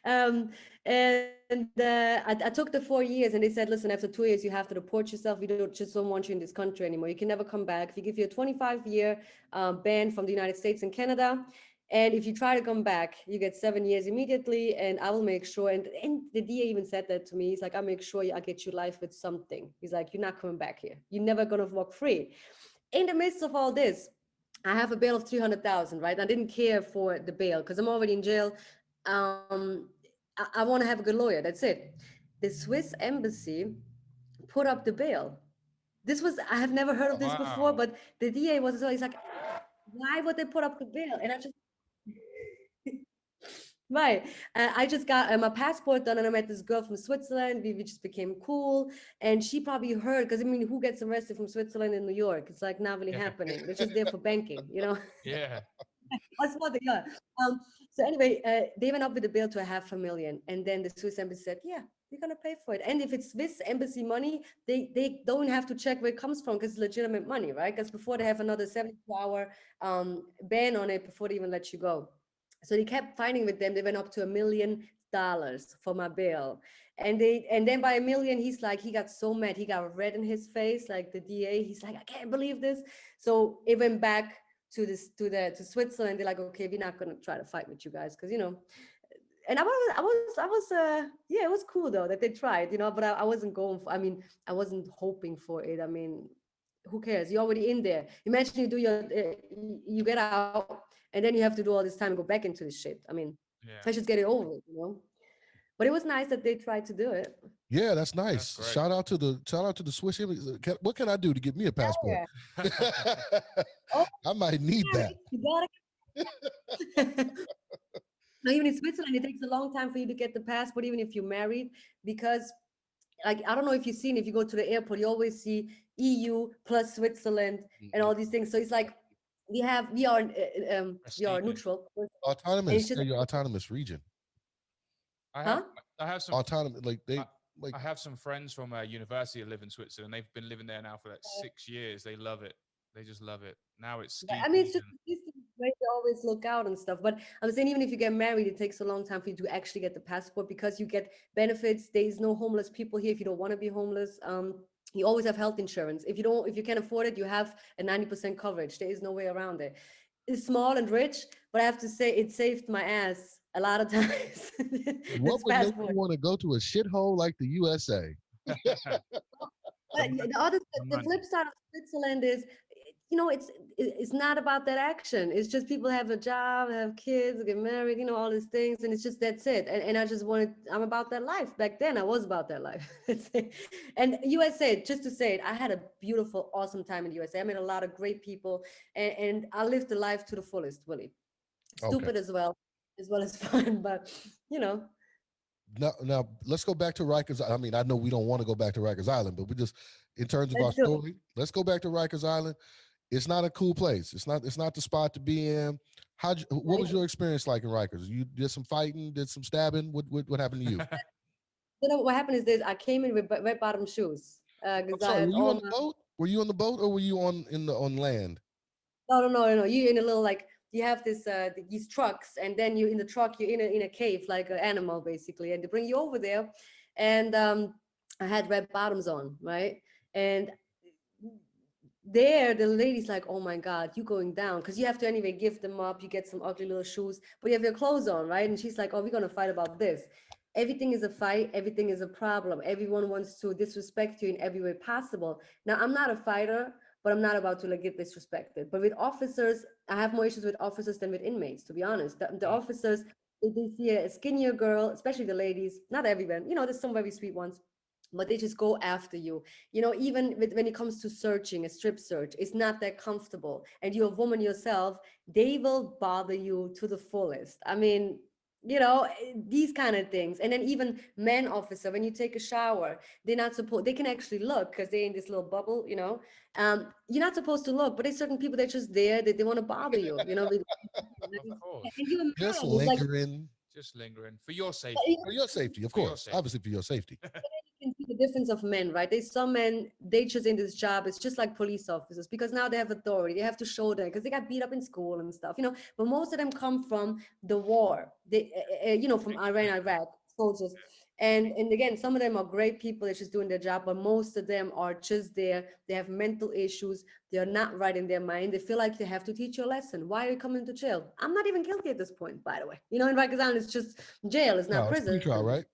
And I took the 4 years, and they said, listen, after 2 years, you have to report yourself. We just don't want you in this country anymore. You can never come back. If you give you a 25-year ban from the United States and Canada, and if you try to come back, you get 7 years immediately, and I will make sure. And the DA even said that to me. He's like, I'll make sure I get you life with something. He's like, you're not coming back here. You're never gonna walk free. In the midst of all this, I have a bail of 300,000, right? I didn't care for the bail because I'm already in jail. I want to have a good lawyer. That's it. The Swiss embassy put up the bail. This was, I have never heard of this before, Wow. but the DA was, so he's like, why would they put up the bill? And I just, right. I just got my passport done and I met this girl from Switzerland. We just became cool. And she probably heard, because I mean, who gets arrested from Switzerland in New York? It's like not really Yeah. happening. They're just there for banking, you know? Yeah. That's what they are. So anyway, they went up with a bill to 500,000. And then the Swiss embassy said, yeah, we're going to pay for it. And if it's Swiss embassy money, they don't have to check where it comes from because it's legitimate money, right? Because before they have another 72-hour ban on it before they even let you go. So they kept fighting with them. They went up to $1 million for my bill. And then by 1 million, he's like, he got so mad. He got red in his face, like the DA. He's like, I can't believe this. So it went back to Switzerland. They're like, okay, we're not gonna try to fight with you guys, because and yeah, it was cool though that they tried, but I wasn't going for, I mean, I wasn't hoping for it. I mean, who cares? You're already in there. Imagine you do you get out and then you have to do all this time and go back into this shit. I mean, I Yeah. should get it over. But it was nice that they tried to do it. Yeah, that's That's nice. great. Shout out to the Swiss Embassy. What can I do to get me a passport? Yeah. Oh, I might need that. you gotta. Now, even in Switzerland, it takes a long time for you to get the passport, even if you're married, because like I don't know if you've seen, if you go to the airport, you always see EU plus Switzerland and all these things. So it's like we are Prestigious. neutral, and it's Autonomous. just They're your autonomous region. I have huh? I have some Autonomous. Like I, they like. I have some friends from university that live in Switzerland. They've been living there now for like 6 years. They love it. They just love it. Now it's But, ski I mean, it's just season. the system where you always look out and stuff. But I'm saying, even if you get married, it takes a long time for you to actually get the passport because you get benefits. There is no homeless people here if you don't want to be homeless. You always have health insurance. If you can't afford it, you have a 90% coverage. There is no way around it. It's small and rich, but I have to say it saved my ass a lot of times. What This would make you passport. want to go to a shithole like the USA? The But money. The the money. flip side of Switzerland is, it's not about that action. It's just people have a job, have kids, get married, all these things, and it's just that's it. And I just wanted, I'm about that life. Back then, I was about that life. That's it. And USA, just to say it, I had a beautiful, awesome time in USA. I met a lot of great people, and I lived the life to the fullest, really. Okay. Stupid as well as fun, but you know, Now let's go back to Rikers. I mean, I know we don't want to go back to Rikers Island, but we just, in terms of our let's do it. story, let's go back to Rikers Island. It's not a cool place. It's not the spot to be in. What was Right? your experience like in Rikers? You did some fighting, did some stabbing. What happened to you? What happened is this: I came in with red bottom shoes I'm because I sorry. had Were you all on the my boat? Were you on the boat, or were you on land? no. You in a little, like, you have these trucks, and then you in the truck, you're in a cave like an animal basically, and they bring you over there, and I had red bottoms on, right, and there the lady's like, oh my god, you going down, because you have to anyway give them up, you get some ugly little shoes, but you have your clothes on, right, and she's like, oh, we're gonna fight about this. Everything is a fight, everything is a problem, everyone wants to disrespect you in every way possible. Now, I'm not a fighter, but I'm not about to like get disrespected. But with officers, I have more issues with officers than with inmates, to be honest. The Mm. officers, they see a skinnier girl, especially the ladies, not everyone, there's some very sweet ones, but they just go after you. Even when it comes to searching, a strip search, it's not that comfortable. And you're a woman yourself, they will bother you to the fullest. I mean, these kind of things. And then even men officer, when you take a shower, they can actually look because they're in this little bubble, you're not supposed to look, but there's certain people that's just there that they want to bother you, Of and course. you're Just mad. It's like, lingering Just lingering for your safety. for your safety, of For your course. safety. Obviously, for your safety. can see the difference of men, right? There's some men, they just in this job, it's just like police officers, because now they have authority. They have to show them because they got beat up in school and stuff, But most of them come from the war, from Iran, Iraq, soldiers. And again, some of them are great people. They're just doing their job, but most of them are just there. They have mental issues. They're not right in their mind. They feel like they have to teach you a lesson. Why are you coming to jail? I'm not even guilty at this point, by the way. In Rikers Island, it's just jail. It's not No, it's prison. pre-trial, right?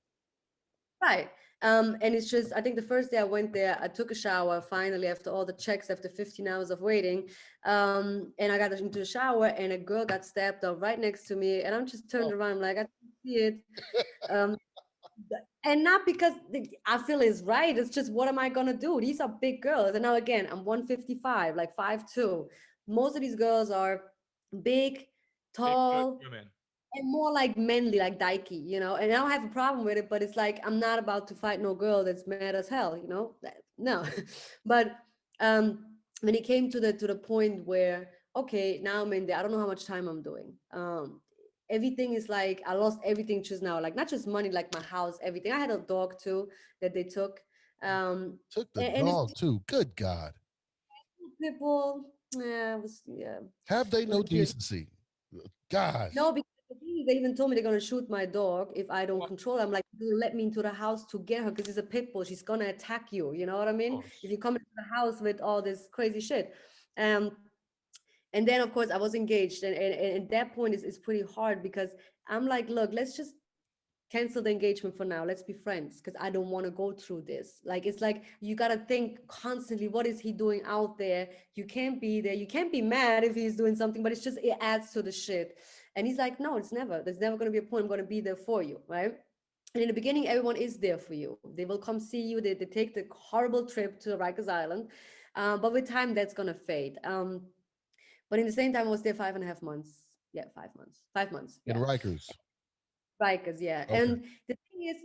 Right. And it's just, I think the first day I went there, I took a shower finally after all the checks, after 15 hours of waiting. And I got into the shower and a girl got stabbed up right next to me. And I'm just turned Oh, around, like, I didn't see it. Um, And not because I feel it's right. It's just what am I gonna do? These are big girls. And now again, I'm 155, like 5'2". Most of these girls are big, Big tall, women. and more like manly, like dykey, And I don't have a problem with it, but it's like I'm not about to fight no girl that's mad as hell. No. But when it came to the point where, okay, now I'm in there, I don't know how much time I'm doing. Everything is like I lost everything just now, like not just money, like my house, everything. I had a dog too that they took. Took the And it's dog too. Good God. people, yeah, it was, yeah, Have they it was no cute. decency? Gosh. No, because the thing is, they even told me they're gonna shoot my dog if I don't What? control her. I'm like, "You let me into the house to get her because it's a pit bull. She's gonna attack you. You know what I Of mean? If course. you come into the house with all this crazy shit." Um, and then of course I was engaged, and at that point is pretty hard because I'm like, look, let's just cancel the engagement for now. Let's be friends because I don't want to go through this. Like it's like you gotta think constantly, what is he doing out there? You can't be there. You can't be mad if he's doing something, but it's just it adds to the shit. And he's like, no, it's never. There's never gonna be a point. I'm gonna be there for you, right? And in the beginning, everyone is there for you. They will come see you. They take the horrible trip to Rikers Island, but with time, that's gonna fade. But in the same time, I was there 5.5 months. Yeah, 5 months. 5 months. In Yeah. Rikers. Rikers, yeah. Okay. And the thing is,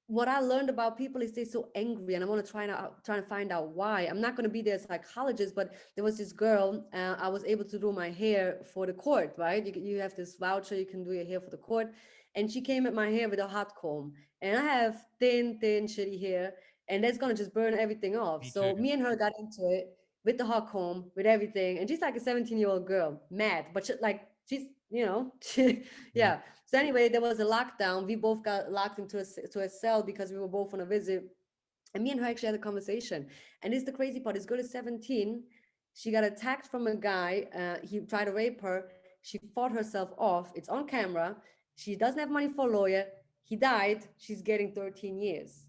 what I learned about people is they're so angry, and I want to try to find out why. I'm not going to be their psychologist, but there was this girl. I was able to do my hair for the court, right? You have this voucher, you can do your hair for the court, and she came at my hair with a hot comb, and I have thin, shitty hair, and that's gonna just burn everything off. Me too. So me and her got into it with the hot comb, with everything, and she's like a 17-year-old girl, mad, but she's Mhm. yeah. So anyway, there was a lockdown. We both got locked into a cell because we were both on a visit. And me and her actually had a conversation. And this is the crazy part. This girl is 17. She got attacked from a guy. He tried to rape her. She fought herself off. It's on camera. She doesn't have money for a lawyer. He died. She's getting 13 years.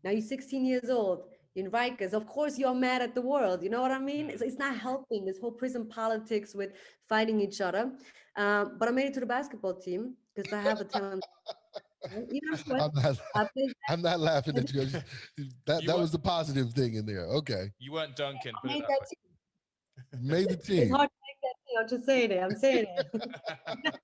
Now you're 16 years old in Rikers. Of course, you're mad at the world. You know what I mean? Mm. It's not helping this whole prison politics with fighting each other. But I made it to the basketball team because I have a talent. Even I'm good. I'm not. I played I'm not laughing I at you. That You that were was the positive thing in there. Okay. you weren't Duncan, put it made that that way. team. Made the It's team. hard to make that team. I'm just saying it. I'm saying it.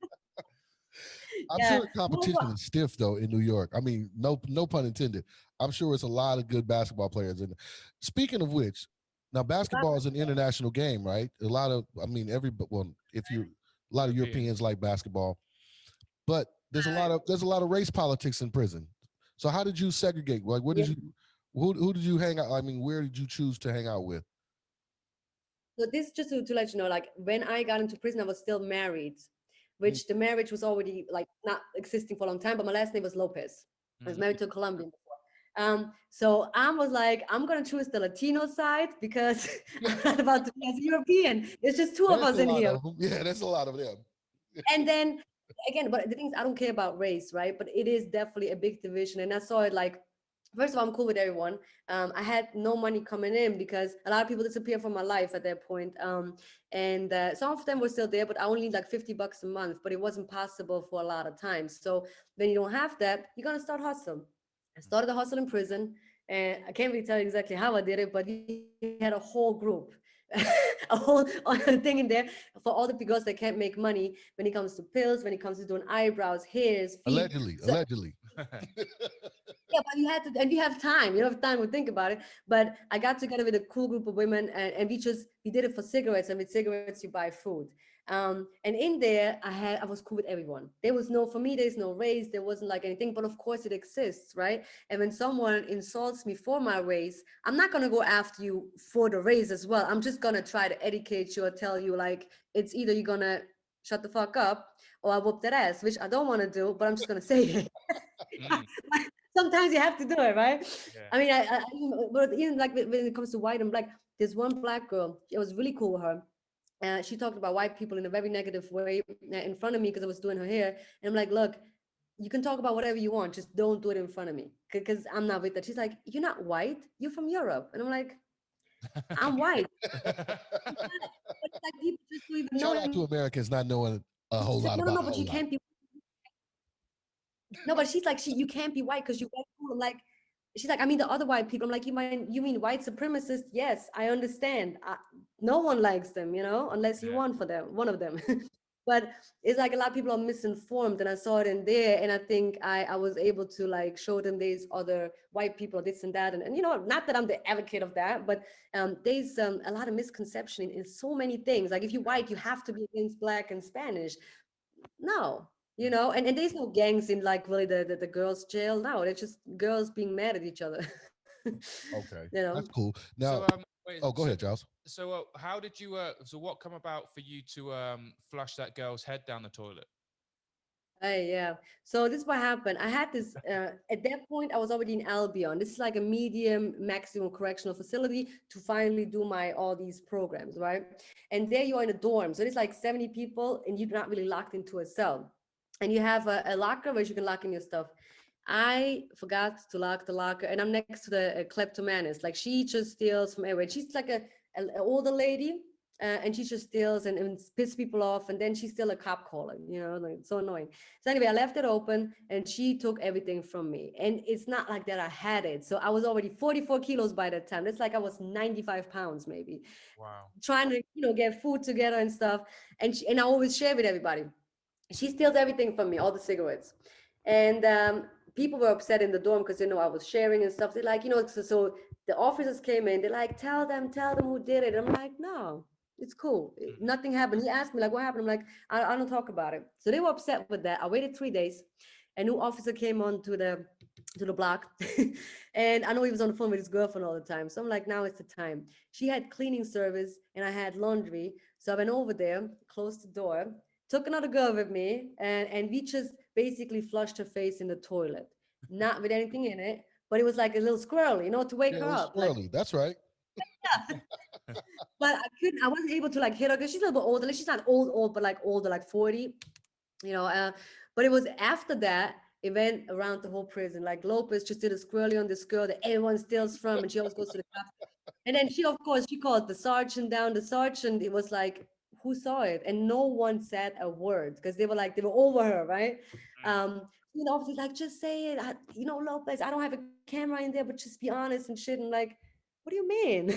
I'm Yeah. sure the No, competition is stiff though in New York. I mean, no pun intended. I'm sure it's a lot of good basketball players. And speaking of which, now basketball is an international game, right? A lot of, I mean, well, if you're a lot of European. Europeans like basketball, but there's a lot of race politics in prison. So how did you segregate? Like, what yeah. did you, who did you hang out? I mean, where did you choose to hang out with? So this just to let you know, like when I got into prison, I was still married, Mm. which the marriage was already like not existing for a long time, but my last name was Lopez. I was Mm. married to a Colombian before. So I was like, I'm gonna choose the Latino side because Yeah, I'm not about to be as a European. It's just two of that's a us in lot here. of them. Yeah, that's a lot of them. And then again, but the thing is, I don't care about race, right? But it is definitely a big division. And I saw it like, first of all, I'm cool with everyone. I had no money coming in because a lot of people disappeared from my life at that point. And some of them were still there, but I only need like $50 a month, but it wasn't possible for a lot of times. So when you don't have that, you're gonna start hustle. I started a hustle in prison, and I can't really tell you exactly how I did it, but we had a whole group, a whole thing in there for all the girls that can't make money when it comes to pills, when it comes to doing eyebrows, hairs, feet. Allegedly, So allegedly. yeah, but you had to, and you have time. You have time to think about it. But I got together with a cool group of women, and we did it for cigarettes, and with cigarettes you buy food. And in there, I was cool with everyone. There was no, for me, there's no race. There wasn't like anything, but of course it exists, right? And when someone insults me for my race, I'm not gonna go after you for the race as well. I'm just gonna try to educate you or tell you like it's either you're gonna shut the fuck up or I whoop that ass, which I don't want to do, but I'm just gonna say it. Mm. Sometimes you have to do it, right? Yeah. I mean, but even like when it comes to white and black, there's one black girl. It was really cool with her. She talked about white people in a very negative way in front of me because I was doing her hair. And I'm like, look, you can talk about whatever you want, just don't do it in front of me because I'm not with that. She's like, you're not white, you're from Europe. And I'm like, I'm white. But it's like people just don't even know Shout that. out to Americans not knowing a She's whole like, lot no, no, about no, a but whole you lot. can't be. No, but she's like, you can't be white because you're white I'm like, she's like, I mean the other white people. I'm like, you mean white supremacists? Yes, I understand. No one likes them, unless you Yeah. want for them, one of them. But it's like a lot of people are misinformed, and I saw it in there, and I think I was able to like show them there's other white people, this and that, and not that I'm the advocate of that, but there's a lot of misconception in so many things. Like if you're white, you have to be against black and Spanish. No, and there's no gangs in like really the girls' jail. No, it's just girls being mad at each other. Okay, you know. that's cool. So Now, wait, oh, go ahead, Giles. how did you so what come about for you to flush that girl's head down the toilet? Yeah. So this is what happened. I had this at that point. I was already in Albion. This is like a medium maximum correctional facility to finally do my all these programs, right? And there you are in a dorm. So it's like 70 people, and you're not really locked into a cell. And you have a locker where you can lock in your stuff. I forgot to lock the locker, and I'm next to the kleptomanist. Like she just steals from everywhere. She's like an older lady, and she just steals and piss people off. And then she's still a cop caller, like so annoying. So anyway, I left it open, and she took everything from me. And it's not like that I had it. So I was already 44 kilos by that time. It's like I was 95 pounds maybe, Wow. trying to get food together and stuff. And I always share with everybody. She steals everything from me, all the cigarettes. And people were upset in the dorm because I was sharing and stuff. They're like, so the officers came in. They're like, tell them who did it. I'm like, no, it's cool. Mhm. Nothing happened. He asked me like, what happened? I'm like, I don't talk about it. So they were upset with that. I waited 3 days. A new officer came on to the block, and I know he was on the phone with his girlfriend all the time. So I'm like, now it's the time. She had cleaning service, and I had laundry. So I went over there, closed the door, took another girl with me, and we just basically flushed her face in the toilet, not with anything in it, but it was like a little squirrel, to wake Yeah, it her was up. Like, swirly. That's right. but I wasn't able to like hit her because she's a little bit older. Like, she's not old, but like older, like 40, you know. But it was after that. It went around the whole prison. Like Lopez just did a squirrely on this girl that everyone steals from, and she always goes to the cops. And then she, of course, she called the sergeant down. The sergeant, it was like, who saw it? And no one said a word because they were over her, right? Mm. Officers like, just say it. Lopez, I don't have a camera in there, but just be honest and shit. And like, what do you mean?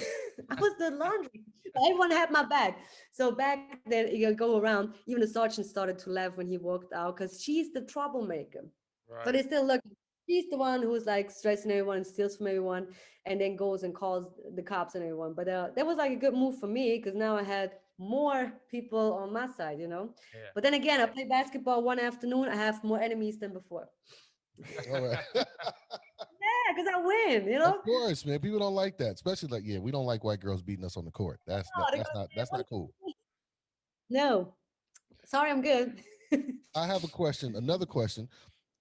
I was the laundry. Everyone had my back. So back then, you go around. Even the sergeant started to laugh when he walked out because she's the troublemaker. But Right. they still look. She's the one who's like stressing everyone and steals from everyone, and then goes and calls the cops and everyone. But that was like a good move for me because now I had more people on my side. Yeah. But then again, I play basketball one afternoon. I have more enemies than before. All right. Yeah, because I win. Of course, man. People don't like that, especially like, yeah, we don't like white girls beating us on the court. That's Oh, not they that's not that's not cool. No, sorry, I'm good. I have a question. Another question.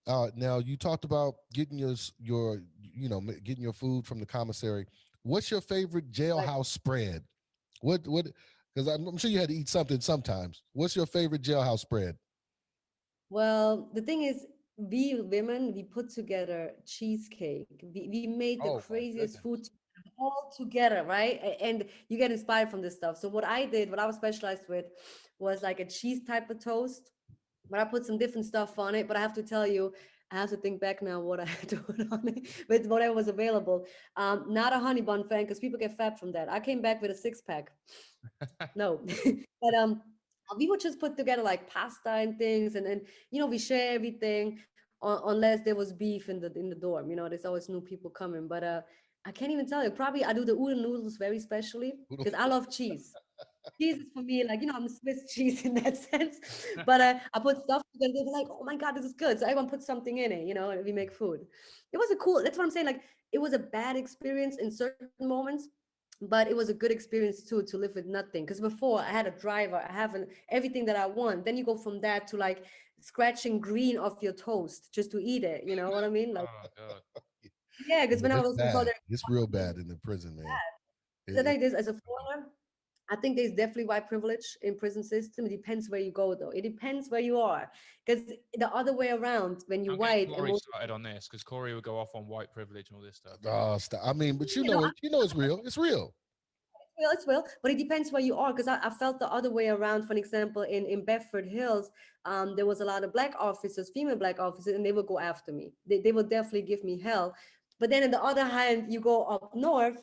Now you talked about getting getting your food from the commissary. What's your favorite Like, jailhouse spread? What? Because I'm sure you had to eat something sometimes. What's your favorite jailhouse spread? well, the thing is, we women, we put together cheesecake. We made the Oh my craziest goodness. food all together, right? And you get inspired from this stuff. So what I was specialized with was like a cheese type of toast, but I put some different stuff on it. But I have to tell you, I have to think back now what I had to put on it with whatever was available. Not a honey bun fan because people get fat from that. I came back with a 6-pack. No, but we would just put together like pasta and things, and we share everything unless there was beef in the dorm. There's always new people coming, but I can't even tell you. Probably I do the udon noodles very specially because I love cheese. Cheese is for me, like, I'm Swiss cheese in that sense. But I put stuff together. They were like, oh my God, this is good. So everyone put something in it, and we make food. It was that's what I'm saying. Like, it was a bad experience in certain moments, but it was a good experience too to live with nothing. Because before I had a driver, I have everything that I want. Then you go from that to like scratching green off your toast just to eat it. You know what I mean? Like, Oh God. yeah, because Yeah, when I it's was before bad. there, It's real bad in the prison, man. so It, like this as a foreigner, I think there's definitely white privilege in prison system. It depends where you go, though. It depends where you are, because the other way around, when you're Don't get white and Corey most, started on this because Corey would go off on white privilege and all this stuff. oh, stop. I mean, but you you know, know it. You know it's real. It's real. It will, but it depends where you are. Because I felt the other way around. For an example, in Bedford Hills, there was a lot of black officers, female black officers, and they would go after me. They would definitely give me hell. But then on the other hand, you go up north,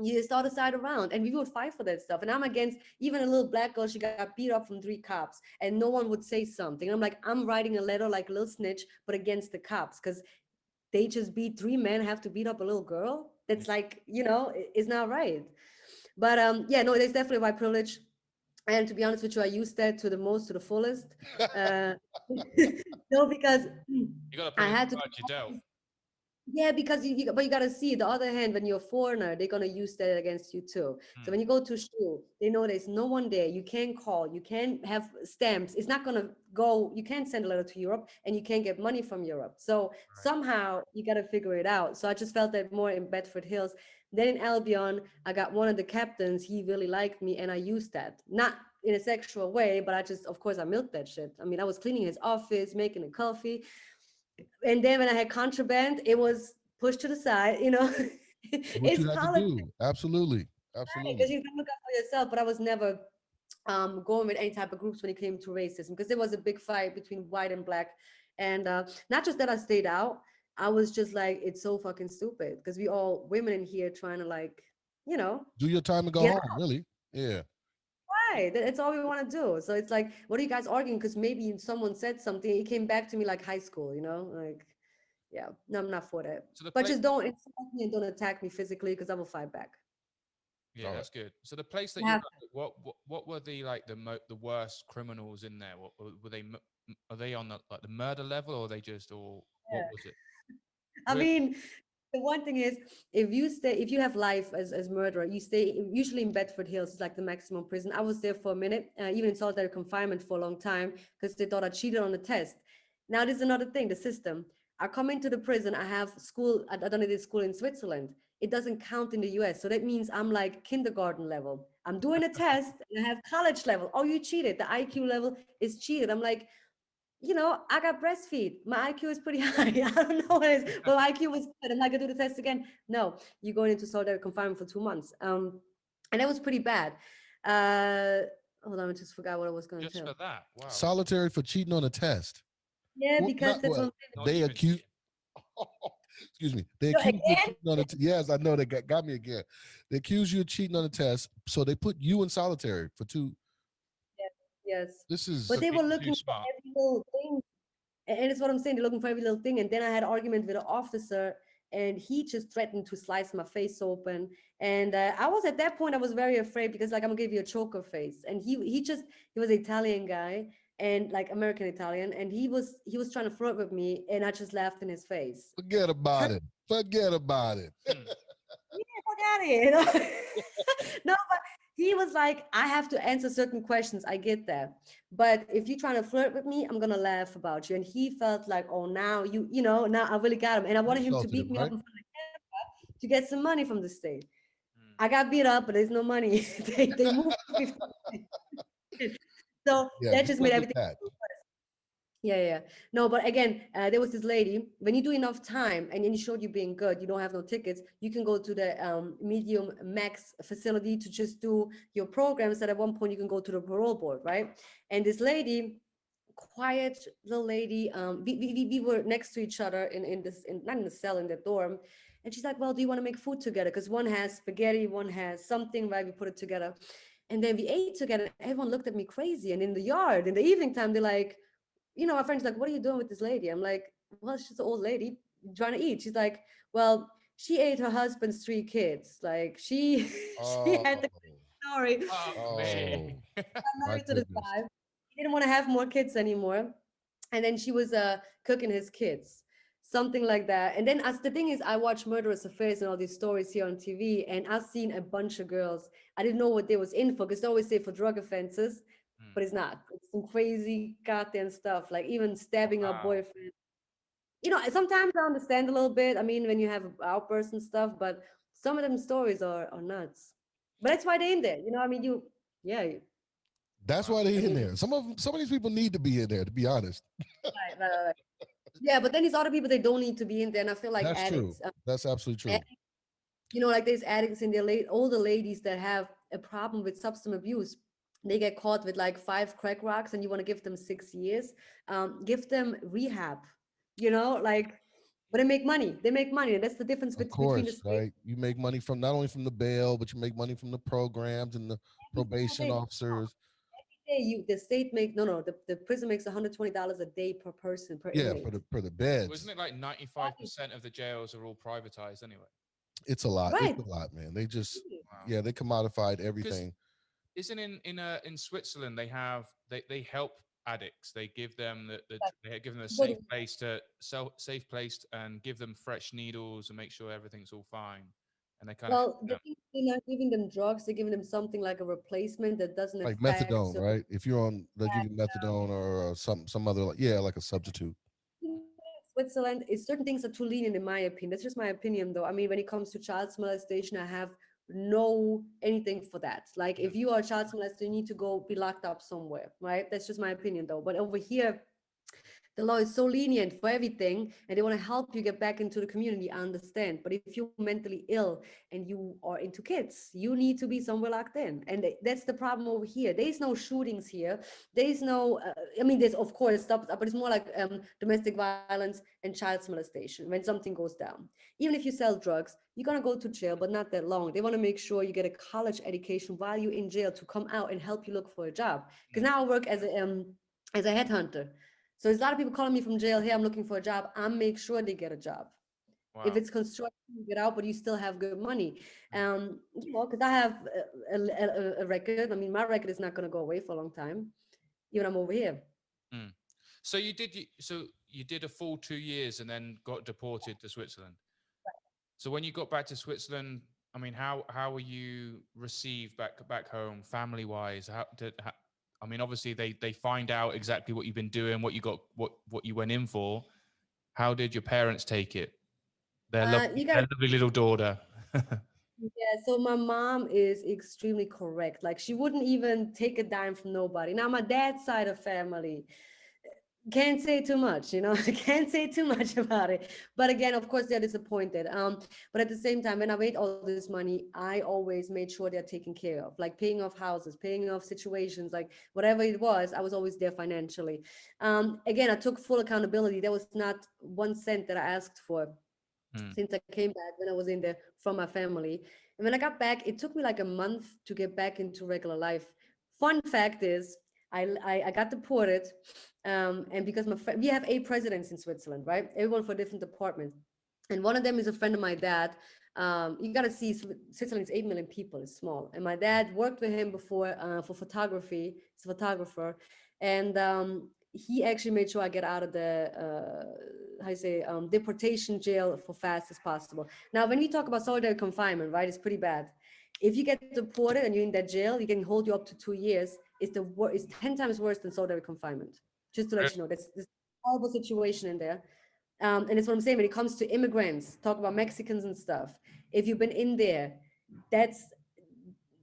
you start a side around, and we would fight for that stuff. And I'm against even a little black girl. She got beat up from 3 cops, and no one would say something. I'm like, I'm writing a letter like a little snitch, but against the cops, because they just beat 3 men, have to beat up a little girl. That's like, it's not right. But yeah, no, there's definitely white privilege. And to be honest with you, I use that to the most, to the fullest. Uh, no, because You got to put I it in had the to. cards you dealt. Yeah, because but you gotta see the other hand, when you're a foreigner, they're gonna use that against you too. So Hmm. when you go to school, they know there's no one there. You can't call, you can't have stamps. It's not gonna go. You can't send a letter to Europe, and you can't get money from Europe. So Right. somehow you gotta figure it out. So I just felt that more in Bedford Hills. Then in Albion, I got one of the captains. He really liked me, and I used that, not in a sexual way, but I just, of course, I milked that shit. I mean, I was cleaning his office, making a coffee, and then when I had contraband, it was pushed to the side. What It's you had to politics, do. Absolutely. because Absolutely. you can look out for yourself. But I was never going with any type of groups when it came to racism, because there was a big fight between white and black. And not just that I stayed out, I was just like, it's so fucking stupid, because we all women in here trying to, like, you know, Do your time and go get home, really. Yeah. right. That's all we want to do. So it's like, what are you guys arguing? Because maybe someone said something, it came back to me like high school, like. Yeah, no, I'm not for that. So the But place, just don't insult me and don't attack me physically, because I will fight back. yeah, All right. that's good. So the place that You you're have at, what were the like the worst criminals in there? What were they? Are they on the murder level, or are they just, or what was it? I Really? mean, the one thing is, if you have life as murderer, you stay usually in Bedford Hills. It's like the maximum prison. I was there for a minute, even in solitary confinement for a long time, because they thought I cheated on the test. Now there's another thing, the system. I come into the prison, I have school, I done it in school in Switzerland. It doesn't count in the US. So that means I'm like kindergarten level. I'm doing a test and I have college level. Oh, you cheated. The IQ level is cheated. I'm like, I got breastfeed. My IQ is pretty high. I don't know what it is, but my IQ was good. I'm not gonna do the test again. No, you're going into solitary confinement for 2 months. And that was pretty bad. Uh, Hold on, I just forgot what I was gonna Just for tell. that? Wow. Solitary for cheating on a test. Yeah, Well, because not that's what well. I'm saying. Not They even accuse. cheating. Excuse me. They So accuse you of again, cheating on a yes, I know they got me again. They accuse you of cheating on a test, so they put you in solitary for two. yes, This but is they Being were too looking for smart. every little thing. And it's what I'm saying. They're looking for every little thing. And then I had an argument with an officer, and he just threatened to slice my face open. And I was at that point, I was very afraid, because like, I'm gonna give you a choker face. And he was an Italian guy, and like American Italian, and he was trying to flirt with me, and I just laughed in his face. forget about it. Forget about it. Hmm. Yeah, fuck out of here. No, but he was like, I have to answer certain questions. I get that. But if you're trying to flirt with me, I'm gonna laugh about you. And he felt like, oh, now now I really got him. And I You wanted him to insulted beat him, me up right? in front of to get some money from the state. Hmm. I got beat up, but there's no money. They moved 50. So Yeah, that be just made good with everything. that. Yeah, yeah. No, but again, there was this lady. When you do enough time and then you showed you being good, you don't have no tickets, you can go to the medium max facility to just do your programs. That at one point you can go to the parole board, right? And this lady, quiet little lady, we were next to each other not in the cell, in the dorm. And she's like, well, do you want to make food together? Because one has spaghetti, one has something, right? We put it together. And then we ate together. And everyone looked at me crazy. And in the yard, in the evening time, they're like, my friend's like, what are you doing with this lady? I'm like, well, she's an old lady trying to eat. She's like, well, she ate her husband's 3 kids. Like, she she Oh, had the story. Fuck me. oh, Got my married to this goodness. guy. He didn't want to have more kids anymore. And then she was cooking his kids, something like that. And then, as the thing is, I watch murderous affairs and all these stories here on TV, and I've seen a bunch of girls. I didn't know what they was in for, because they always say for drug offenses, Hmm. but it's not. It's some crazy goddamn stuff, like even stabbing her Wow. boyfriend. Sometimes I understand a little bit. I mean, when you have outbursts and stuff, but some of them stories are nuts. But that's why they're in there. I mean, yeah. That's Wow. why they're I in mean, there. Some of these people need to be in there, to be honest. right. Yeah, but then there's other people, they don't need to be in there, and I feel like That's true. addicts. That's absolutely true. Like there's addicts in there, older ladies that have a problem with substance abuse, they get caught with like 5 crack rocks and you want to give them 6 years, give them rehab, like, but they make money. They make money. And that's the difference Of between the course, state. right? You make money from not only from the bail, but you make money from the programs and the Every single probation day. officers. The state make no, the prison makes $120 a day per person, per Yeah, inmate. for the Well, isn't beds. it like 95% of the jails are all privatized anyway? It's a lot. It's Right. a lot, man. They just Wow. yeah, they commodified Because everything. isn't in Switzerland they help addicts. They give them they give them a safe place to safe place and give them fresh needles and make sure everything's all fine. And they kind of help Well, the them. thing is they're not giving them drugs. They're giving them something like a replacement that doesn't Like affect methadone, certain. right? If you're on, they give you methadone or some other, yeah, like a substitute. Switzerland is certain things are too lenient in my opinion. That's just my opinion though. I mean, when it comes to child molestation, I have no anything for that. Like if you are a child molester, you need to go be locked up somewhere, right? That's just my opinion though. But over here, the law is so lenient for everything and they want to help you get back into the community. I understand, but if you're mentally ill and you are into kids, you need to be somewhere locked in, and that's the problem over here. There's no shootings here. There's no I mean, there's of course stuff, but it's more like domestic violence and child molestation when something goes down. Even if you sell drugs, you're going to go to jail, but not that long. They want to make sure you get a college education while you're in jail to come out and help you look for a job, because now I work as a headhunter. So there's a lot of people calling me from jail. Hey, I'm looking for a job. I make sure they get a job. If Wow. it's construction, you get out, but you still have good money. Because I have a record. I mean, my record is not going to go away for a long time. Even I'm over here. Mm. So you did a full 2 years and then got deported to Switzerland. So when you got back to Switzerland, I mean, how were you received back home, family wise? I mean, obviously they find out exactly what you've been doing, what you got, what you went in for. How did your parents take it? You Their got lovely little daughter. Yeah, so my mom is extremely correct. Like she wouldn't even take a dime from nobody. Now my dad's side of family can't say too much, can't say too much about it. But again, of course, they're disappointed. But at the same time, when I made all this money, I always made sure they're taken care of, like paying off houses, paying off situations, like whatever it was, I was always there financially. Again, I took full accountability. There was not 1 cent that I asked for since I came back when I was in there from my family. And when I got back, it took me like a month to get back into regular life. Fun fact is, I got deported, and because we have 8 presidents in Switzerland, right? Everyone for a different department, and one of them is a friend of my dad. You got to see Switzerland's 8 million people. It's small, and my dad worked with him before for photography. He's a photographer, and he actually made sure I get out of the how you say deportation jail for fast as possible. Now, when we talk about solitary confinement, right, it's pretty bad. If you get deported and you're in that jail, you can hold you up to 2 years. It's 10 times worse than solitary confinement. Just to let you know, that's this horrible situation in there. And it's what I'm saying when it comes to immigrants, talk about Mexicans and stuff. If you've been in there, that's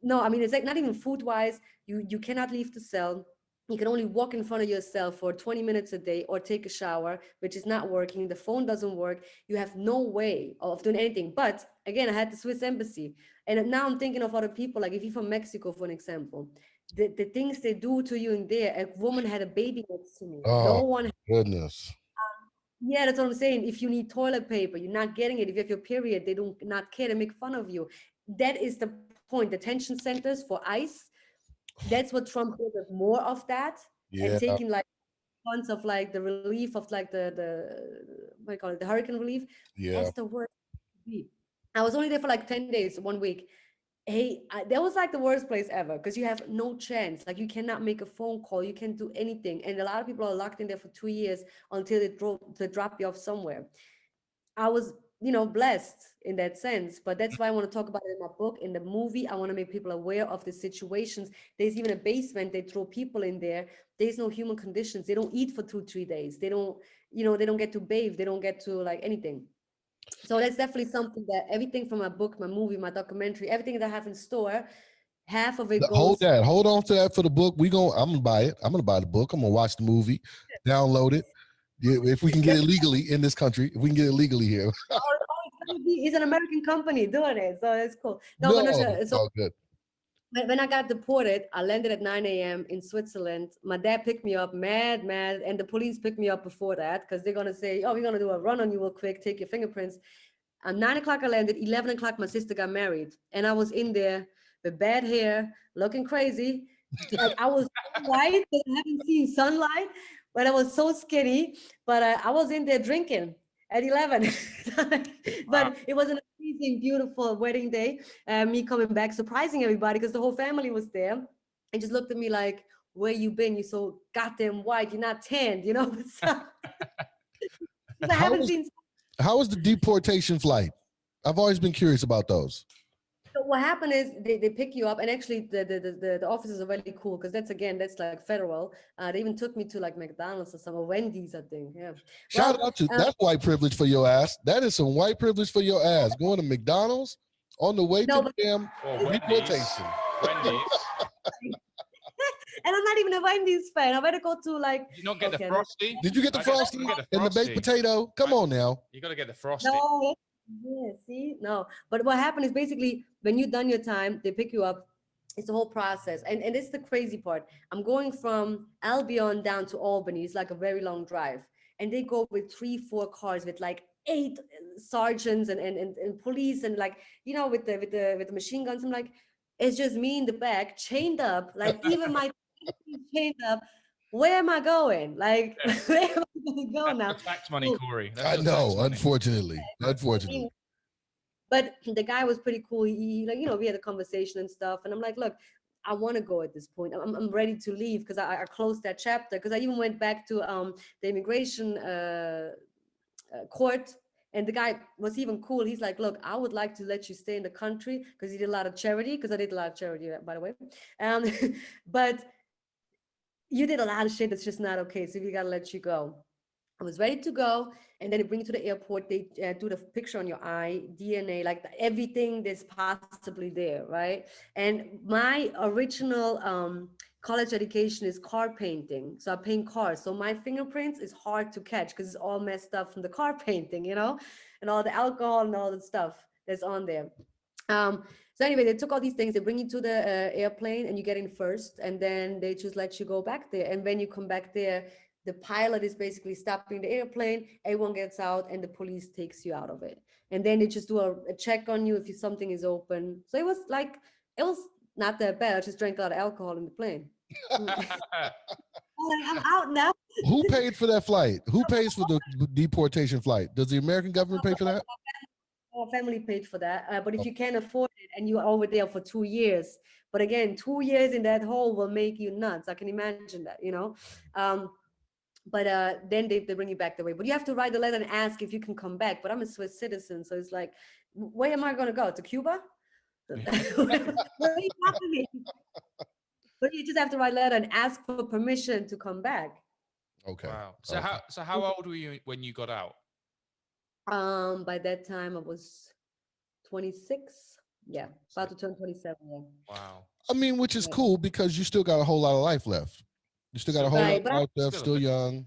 no, I mean, it's like not even food wise. You cannot leave the cell. You can only walk in front of yourself for 20 minutes a day or take a shower, which is not working. The phone doesn't work. You have no way of doing anything. But again, I had the Swiss embassy. And now I'm thinking of other people, like if you're from Mexico, for an example, the things they do to you in there. A woman had a baby next to me. No Oh one. goodness. Yeah, that's what I'm saying. If you need toilet paper, you're not getting it. If you have your period, they don't not care. They make fun of you. That is the point. Detention centers for ICE. That's what Trump ordered, more of that, and Yeah, taking like tons of like the relief of like the what do you call it, the hurricane relief. yeah. That's the worst. I was only there for like 10 days, 1 week. Hey, that was like the worst place ever because you have no chance. Like you cannot make a phone call, you can't do anything, and a lot of people are locked in there for 2 years until they drop you off somewhere. I was, blessed in that sense, but that's why I want to talk about it in my book. In the movie, I want to make people aware of the situations. There's even a basement, they throw people in there. There's no human conditions. They don't eat for 2, 3 days. They don't, they don't get to bathe. They don't get to like anything. So that's definitely something that everything from my book, my movie, my documentary, everything that I have in store, half of it Hold goes. that. Hold on to that for the book. I'm gonna buy it. I'm gonna buy the book. I'm gonna watch the movie, download it. Yeah, if we can get it legally in this country, if we can get it legally here. It's an American company doing it, so it's cool. No, but no, No, it's so all good. when I got deported, I landed at 9 a.m. in Switzerland. My dad picked me up, mad, and the police picked me up before that because they're gonna say, "Oh, we're gonna do a run on you real quick, take your fingerprints." 9 o'clock I landed. 11 o'clock my sister got married, and I was in there with bad hair, looking crazy. Like I was so white that I haven't seen sunlight, but I was so skinny. But I was in there drinking at 11. Wow. But it was an amazing, beautiful wedding day. Me coming back, surprising everybody because the whole family was there, and just looked at me like, "Where you been? You so goddamn white. You're not tanned, you know." So, I How haven't was seen. how was the deportation flight? I've always been curious about those. So what happened is they pick you up, and actually the officers are really cool because that's like federal. They even took me to like McDonald's or some or Wendy's, I think. Yeah. Shout Well, out to that's white privilege for your ass. That is some white privilege for your ass. Going to McDonald's on the way to no, the but damn Or Wendy's. deportation. Wendy's. and I'm not even a Wendy's fan. I better go to like Did you not get the okay, frosty? Did you get the I get frosty the and the baked frosty. potato? Come on now. You got to get the frosty. no, yeah, see, no. But what happened is basically when you've done your time, they pick you up. It's the whole process, and it's the crazy part. I'm going from Albion down to Albany. It's like a very long drive, and they go with 3, 4 cars with like eight sergeants and police and like with the machine guns. I'm like, it's just me in the back, chained up. Like even my chained up. Where am I going? Like where am I going to go now? That's your tax money, So, Corey. That's I your tax know, money. unfortunately. I mean, Unfortunately. but the guy was pretty cool. He like we had a conversation and stuff, and I'm like, look, I want to go at this point. I'm ready to leave because I closed that chapter because I even went back to the immigration court. And the guy was even cool. He's like, look, I would like to let you stay in the country because he did a lot of charity. Because I did a lot of charity, by the way. Um, but you did a lot of shit that's just not okay. So we gotta let you go. I was ready to go, and then they bring you to the airport. They do the picture on your eye, DNA, like everything that's possibly there, right? And my original college education is car painting, so I paint cars. So my fingerprints is hard to catch because it's all messed up from the car painting, and all the alcohol and all the stuff that's on there. So anyway, they took all these things, they bring you to the airplane and you get in first, and then they just let you go back there. And when you come back there, the pilot is basically stopping the airplane, everyone gets out, and the police takes you out of it. And then they just do a check on you if something is open. So it was not that bad. I just drank a lot of alcohol in the plane. I'm out now. Who paid for that flight? Who pays for the deportation flight? Does the American government pay for that? Our family paid for that. But if you can't afford it and you're over there for 2 years, but again, 2 years in that hole will make you nuts. I can imagine that. But then they bring you back the way. But you have to write a letter and ask if you can come back. But I'm a Swiss citizen, so it's like, where am I going to go? To Cuba? Where are you talking me? But you just have to write a letter and ask for permission to come back. Okay. Wow. So Okay. how old were you when you got out? By that time I was 26. Yeah, about to turn 27. Yeah. Wow. I mean, which is cool because you still got a whole lot of life left. You still got a whole lot Right, of but life left, Still a still bit. young.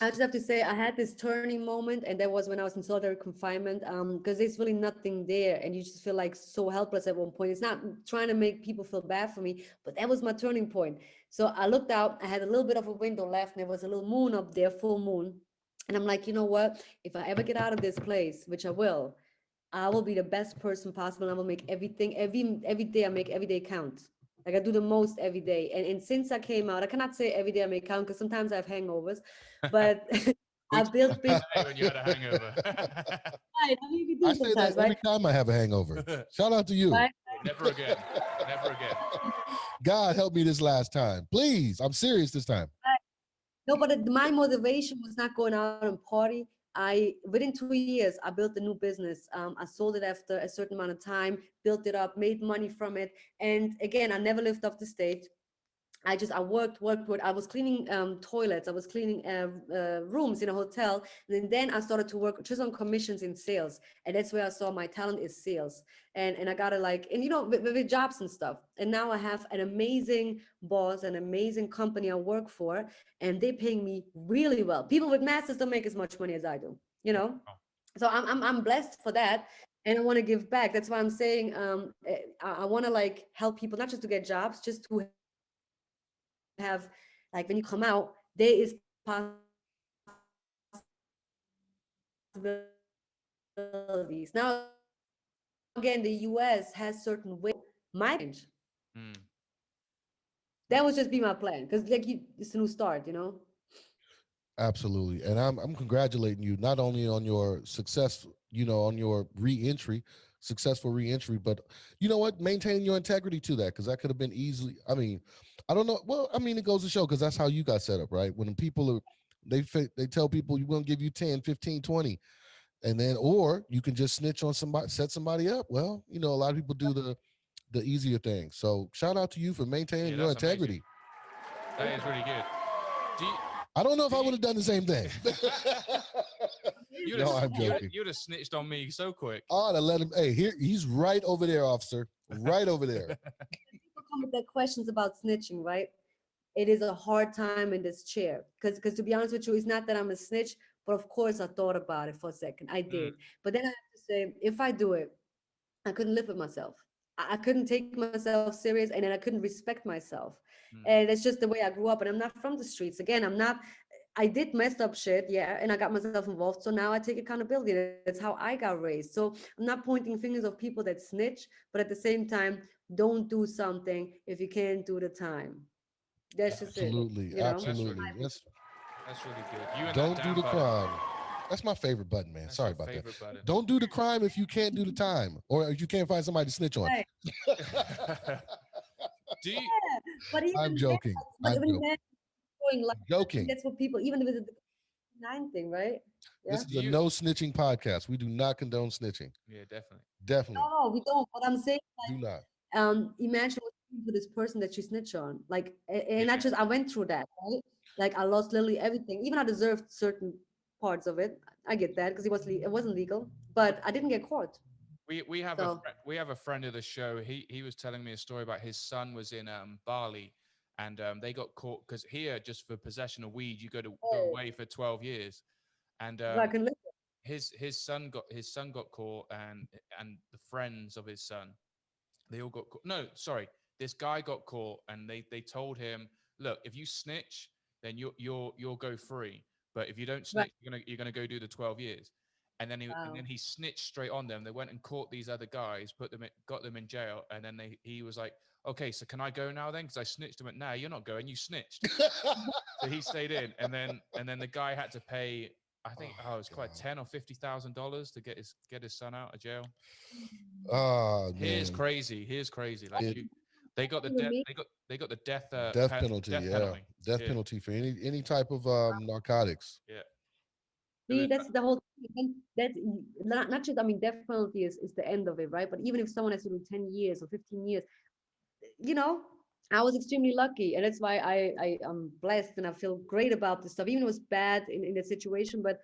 I just have to say I had this turning moment, and that was when I was in solitary confinement. Because there's really nothing there, and you just feel like so helpless at one point. It's not trying to make people feel bad for me, but that was my turning point. So I looked out. I had a little bit of a window left, and there was a little moon up there, full moon. And I'm like, you know what? If I ever get out of this place, which I will be the best person possible. And I will make everything every day. I make every day count. Like I do the most every day. And since I came out, I cannot say every day I make count because sometimes I have hangovers, but I built big. When you had a hangover. Right, I mean, we I do say that sometimes, every right? time I have a hangover. Shout out to you. Right. Never again. Never again. God help me this last time. Please. I'm serious this time. No, but my motivation was not going out and party. Within 2 years, I built a new business. I sold it after a certain amount of time, built it up, made money from it. And again, I never lived off the state. I worked. I was cleaning toilets. I was cleaning rooms in a hotel. And then I started to work just on commissions in sales. And that's where I saw my talent is sales. And I got to with jobs and stuff. And now I have an amazing boss, an amazing company I work for, and they're paying me really well. People with masters don't make as much money as I do, you know? So I'm blessed for that. and I want to give back. That's why I'm saying I want to like help people not just to get jobs, just to have like when you come out, there is possibilities. Now again, the US has certain ways. My country changed, so Mm. that would just be my plan because like it's a new start, Absolutely. And I'm congratulating you not only on your success, on your reentry, successful reentry, but you know what, maintaining your integrity to that, because that could have been easily, I mean, I don't know. Well, I mean, it goes to show, because that's how you got set up, right? When people are, they tell people you're going to give you 10, 15, 20, and then, or you can just snitch on somebody, set somebody up. Well, a lot of people do the easier thing. So shout out to you for maintaining Yeah, your that's amazing. integrity. That is really good. Do you, I don't know if do I you, would have done the same thing. you'd No, have I'm joking. you'd have snitched on me so quick. I ought to let him. Hey, here he's right over there, officer. Right over there. People come with their questions about snitching, right? It is a hard time in this chair because to be honest with you, it's not that I'm a snitch, but of course I thought about it for a second. I Mm, did, but then I have to say, if I do it, I couldn't live with myself. I couldn't take myself serious, and then I couldn't respect myself. And mm. it's just the way I grew up. And I'm not from the streets. Again, I'm not. I did messed up shit, yeah, and I got myself involved. So now I take accountability. That's how I got raised. So I'm not pointing fingers of people that snitch, but at the same time, don't do something if you can't do the time. That's just it, Absolutely, That's really absolutely. Yes. that's really good. You and that Don't do damn the button. crime. That's my favorite button, man. That's Sorry your about that. favorite button. Don't do the crime if you can't do the time, or if you can't find somebody to snitch on. Right. Do you? But I'm even then, joking. but I'm even joking. then, showing love, I think Joking. that's what people, even with the nine thing, right? This Yeah. is Do a you? no snitching podcast. We do not condone snitching. Yeah, definitely. Definitely No, we don't. But I'm saying, do not. imagine what you do to this person that you snitch on. Like, and not Yeah. just I went through that, right? Like I lost literally everything. Even I deserved certain parts of it. I get that because it wasn't legal, but I didn't get caught. We have So we have a friend of the show. He was telling me a story about his son was in Bali, and they got caught because here just for possession of weed you go oh, away for 12 years, and so I can live. his son got caught, and the friends of his son, they all got caught. No, sorry, this guy got caught, and they told him, look, if you snitch, then you'll go free, but if you don't Right. snitch, you're gonna go do the 12 years. And then Wow. he snitched straight on them. They went and caught these other guys, got them in jail, and then he was like, okay, so can I go now then? Because I snitched him. At nah, you're not going. You snitched. So he stayed in, and then the guy had to pay. I think Oh it's quite God. $10,000 or $50,000 to get his son out of jail. Oh Here's man. crazy. Here's crazy. Like It they got the Even death. me, They got the death. death penalty, Death yeah. penalty. Death Yeah. penalty for any type of narcotics. Yeah. It see, was. that's the whole thing. That's not just, I mean, death penalty is the end of it, right? But even if someone has to do 10 years or 15 years, you know, I was extremely lucky. And that's why I am blessed and I feel great about this stuff. Even it was bad in the situation, but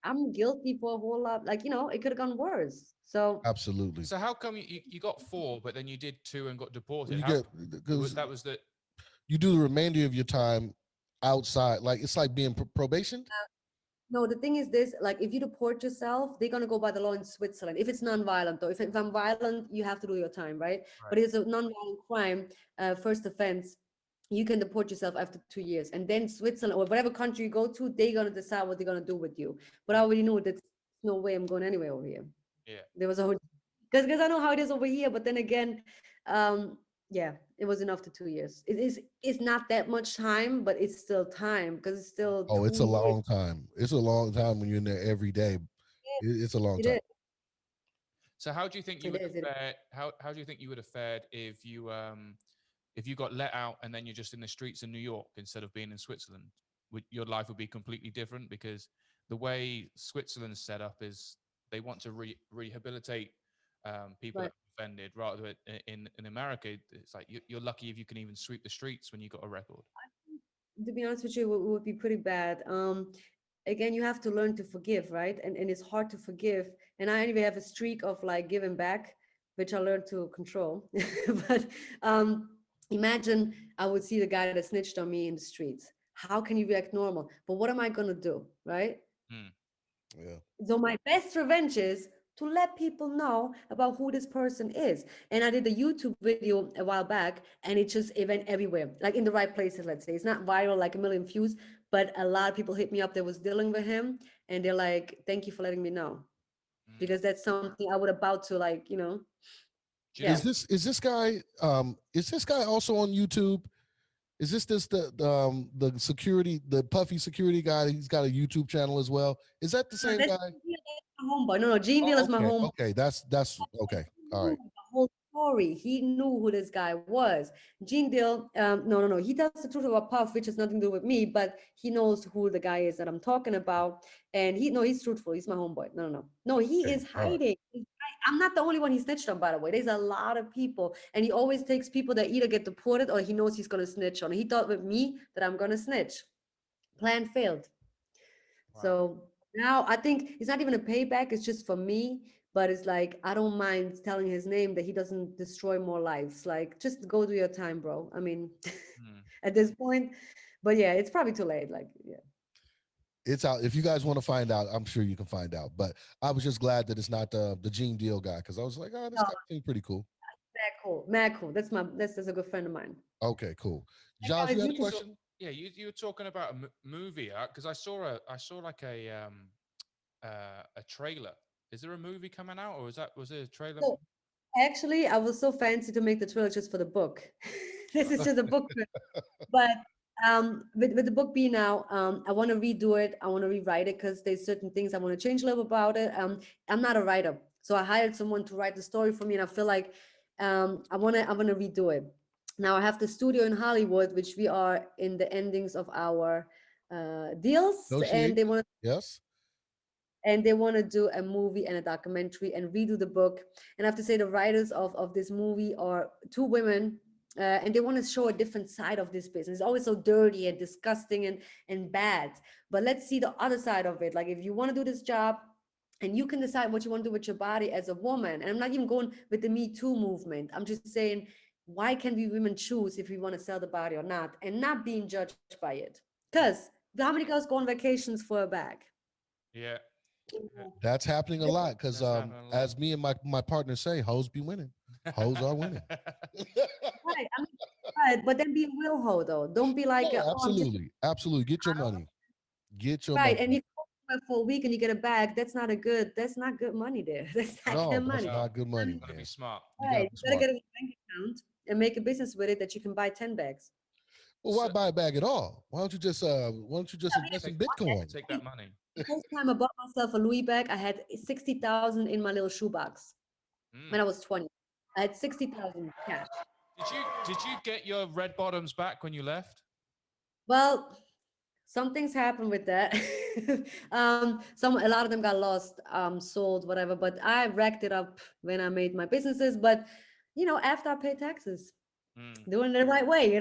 I'm guilty for a whole lot. Like, it could have gone worse. So, Absolutely. So how come you got four, but then you did two and got deported? You How get, because that was the you do the remainder of your time outside. Like it's like being probationed. no, the thing is this, like if you deport yourself, they're gonna go by the law in Switzerland. If it's non-violent though, if I'm violent, you have to do your time, right? But right. it's a non-violent crime, first offense, you can deport yourself after 2 years. And then Switzerland or whatever country you go to, they're gonna decide what they're gonna do with you. But I already know that there's no way I'm going anywhere over here. Yeah. There was a whole because I know how it is over here, but then again, yeah, it was enough to 2 years. It's not that much time, but it's still time because it's still Oh, it's a 2 years. long time. It's a long time when you're in there every day. It's a long It time. is. So how do you think you It would is. have fared? How do you think you would have fared if you got let out and then you're just in the streets in New York instead of being in Switzerland? Your life would be completely different because the way Switzerland's set up is they want to rehabilitate people Right. that are offended. Rather than in America, it's like you're lucky if you can even sweep the streets when you got a record. To be honest with you, it would be pretty bad. Again, you have to learn to forgive, right? And it's hard to forgive. And I anyway have a streak of like giving back, which I learned to control. But imagine I would see the guy that snitched on me in the streets. How can you react normal? But what am I gonna do, right? Hmm. Yeah. So my best revenge is to let people know about who this person is. And I did a YouTube video a while back, and it went everywhere, like in the right places, let's say. It's not viral like a million views, but a lot of people hit me up that was dealing with him, and they're like, thank you for letting me know. Mm. Because that's something I would about to like, Do you yeah. know? Is this guy also on YouTube? Is this the security, the puffy security guy? He's got a YouTube channel as well. Is that the No, same that's guy? my homeboy. No, Gene Deal Oh, is my okay, homeboy. okay. That's okay. All Knew right. the whole story. He knew who this guy was. Gene Deal, no. He tells the truth about Puff, which has nothing to do with me, but he knows who the guy is that I'm talking about. And he's truthful. He's my homeboy. No. No, he Okay. is All right. hiding. I'm not the only one he snitched on, by the way. There's a lot of people. And he always takes people that either get deported or he knows he's going to snitch on. He thought with me that I'm going to snitch. Plan failed. Wow. So now I think it's not even a payback, it's just for me. But it's like I don't mind telling his name that he doesn't destroy more lives. Like just go do your time, bro. I mean, Mm. at this point. But yeah, it's probably too late. Like, yeah. It's out. If you guys want to find out, I'm sure you can find out. But I was just glad that it's not the Gene Deal guy, because I was like, oh, this No, guy seems pretty cool. mad cool. Mad cool. That's a good friend of mine. Okay, cool. And Josh, you guys, had you a can So question? yeah, you were talking about a movie because I saw like a trailer. Is there a movie coming out, or was it a trailer? so actually I was so fancy to make the trailer just for the book. This is just a book. But with the book being out, I want to redo it. I want to rewrite it because there's certain things I want to change a little about it. I'm not a writer, so I hired someone to write the story for me, and I feel like I want to redo it. Now I have the studio in Hollywood, which we are in the endings of our deals, Negotiate. Yes. and they want to do a movie and a documentary and redo the book. And I have to say, the writers of this movie are two women. And they want to show a different side of this business. It's always so dirty and disgusting and bad. But let's see the other side of it. Like if you want to do this job and you can decide what you want to do with your body as a woman. And I'm not even going with the Me Too movement. I'm just saying, why can we women choose if we want to sell the body or not and not being judged by it? Because how many girls go on vacations for a bag? Yeah, That's happening a lot because that's happening a lot. as me and my partner say, hoes be winning. Hoes are winning. Right. I mean, right. But then be a real hoe though. Don't be like, No, oh, I'm just absolutely. Absolutely. Get your money. Get your right. money. And if you work for a week and you get a bag, that's not good money there. That's not No, good that's money. No, not good money, gotta be man. smart. You gotta Right. be You better smart. get a bank account and make a business with it that you can buy 10 bags. Well, why So buy a bag at all? Why don't you just invest in Bitcoin? take that money. The first time I bought myself a Louis bag, I had 60,000 in my little shoebox when I Mm. was 20. I had 60,000 cash. Did you get your red bottoms back when you left? Well, some things happen with that. A lot of them got lost, sold, whatever. But I racked it up when I made my businesses. But after I pay taxes, Mm. doing it the right way.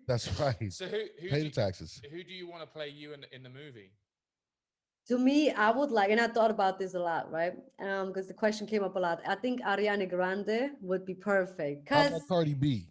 That's right. So who Pay do the taxes. who do you want to play you in the movie? To me, I would like, and I thought about this a lot, right? Because the question came up a lot. I think Ariana Grande would be perfect. How about Because Cardi B?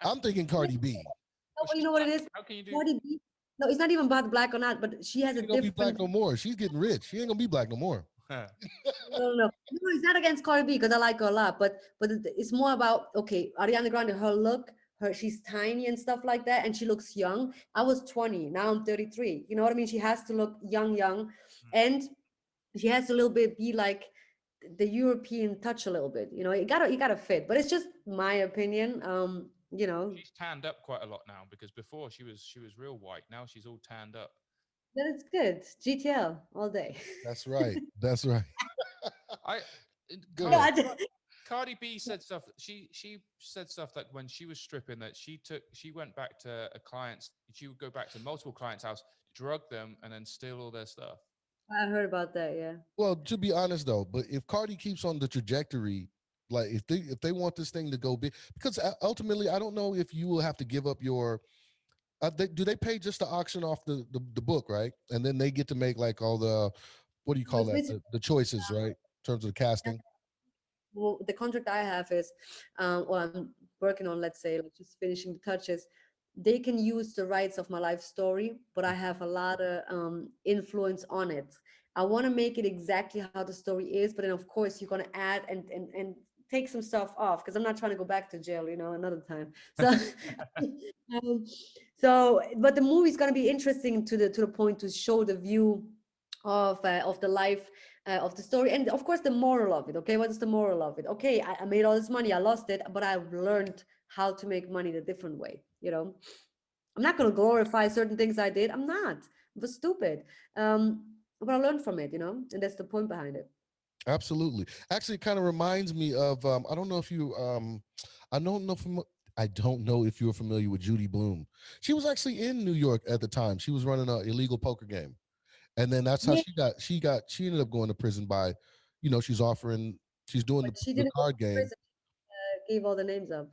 I'm thinking Cardi B. Well, you she's know what it black. is? How can you do? Cardi B. No, it's not even about black or not, but she has She a ain't gonna be black different. no more. She's getting rich. She ain't gonna be black no more. No, it's not against Cardi B because I like her a lot, but it's more about okay, Ariana Grande, her look, she's tiny and stuff like that, and she looks young. I was 20, now I'm 33. You know what I mean? She has to look young, and she has to a little bit be like the European touch a little bit. You gotta fit, but it's just my opinion. She's tanned up quite a lot now because before she was real white. Now she's all tanned up. That is good. GTL all day. That's right. That's right. I Go No, Cardi, ahead. I just, Cardi B said stuff. She said stuff like when she was stripping that she went back to a client's. She would go back to multiple clients' house, drug them, and then steal all their stuff. I heard about that. Yeah. Well, to be honest though, but if Cardi keeps on the trajectory, like if they want this thing to go big, because ultimately I don't know if you will have to give up your. Do they pay just to auction off the book, right? And then they get to make like all the what do you No, call it's that? basically The choices, right? In terms of the casting. well, the contract I have is, or I'm working on, let's say, like just finishing the touches. They can use the rights of my life story, but I have a lot of influence on it. I want to make it exactly how the story is, but then of course you're gonna add and take some stuff off because I'm not trying to go back to jail, another time. So, um, but the movie's gonna be interesting to the point to show the view of the life of the story, and of course the moral of it. Okay, what is the moral of it? Okay, I made all this money, I lost it, but I've learned how to make money the different way. I'm not going to glorify certain things I did. I'm not. It was stupid. But I learned from it, and that's the point behind it. Absolutely. Actually, it kind of reminds me of I don't know from I don't know if you're familiar with Judy Blume. She was actually in New York at the time. She was running an illegal poker game. And then that's how Yeah, she ended up going to prison by, she's doing but she the didn't go card to game. prison. Gave all the names up.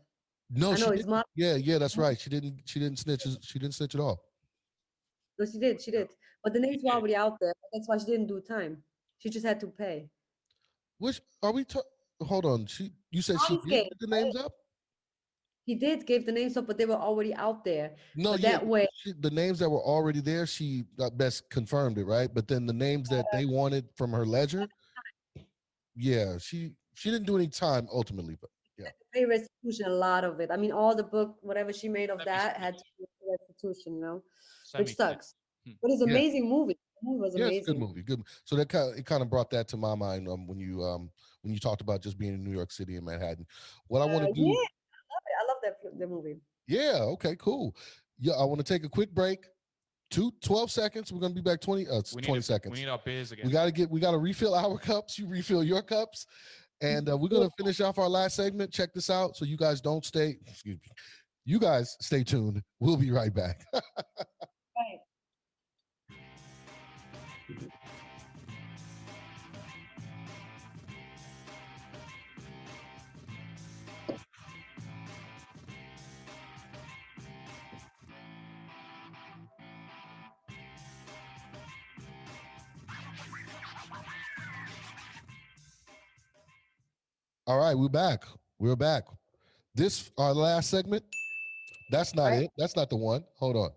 No, I she know it's didn't. mom. Yeah, that's right. She didn't snitch. She didn't snitch at all. No, she did. She No, did. But the he names were did. already out there. That's why she didn't do time. She just had to pay. Which are we hold on. You said she Nice did game. get the names up? He did give the names up, but they were already out there. No, But yeah, that way, the names that were already there, she best confirmed it, right? But then the names that they wanted from her ledger, yeah, she didn't do any time ultimately, but yeah. pay restitution, a lot of it. I mean, all the book, whatever she made of that, had to Semi-finished. pay restitution, which Semi-finished. sucks. Hmm. But it's an Yeah. amazing movie. The movie was Yeah, it's a good amazing. movie. Good. So it kind of brought that to my mind when you talked about just being in New York City and Manhattan. What I want to Yeah, do, I love the movie. yeah, okay, cool. Yeah, I want to take a quick break. 12 seconds. We're gonna be back 20 20 We seconds. need our beers We again. we gotta refill our cups. You refill your cups. And we're gonna finish off our last segment. Check this out. So you guys don't stay, excuse me. You guys stay tuned. We'll be right back. Right. All right, we're back. We're back. This our last segment. That's not Right. it. That's not the one. Hold on.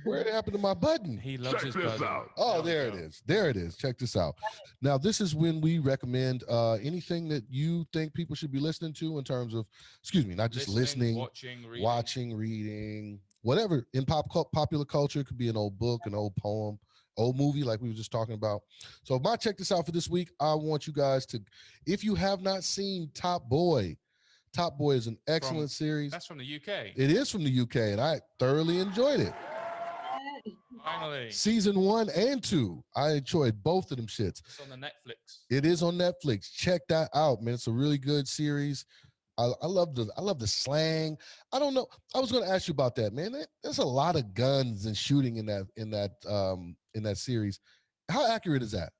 Where it happened to my button? He loves his button. Oh, we there it go. is. There it is. Check this out. Now, this is when we recommend anything that you think people should be listening to in terms of, excuse me, not just listening, watching, reading. reading, whatever in popular culture. It could be an old book, an old poem, old movie, like we were just talking about. So, my check this out for this week. I want you guys to, if you have not seen Top Boy, Top Boy is an excellent series. That's from the UK. It is from the UK, and I thoroughly enjoyed it. Finally. Season 1 and 2. I enjoyed both of them shits. It's on the Netflix. It is on Netflix. Check that out, man. It's a really good series. I love the slang. I don't know. I was going to ask you about that, man. There's a lot of guns and shooting in that series. How accurate is that?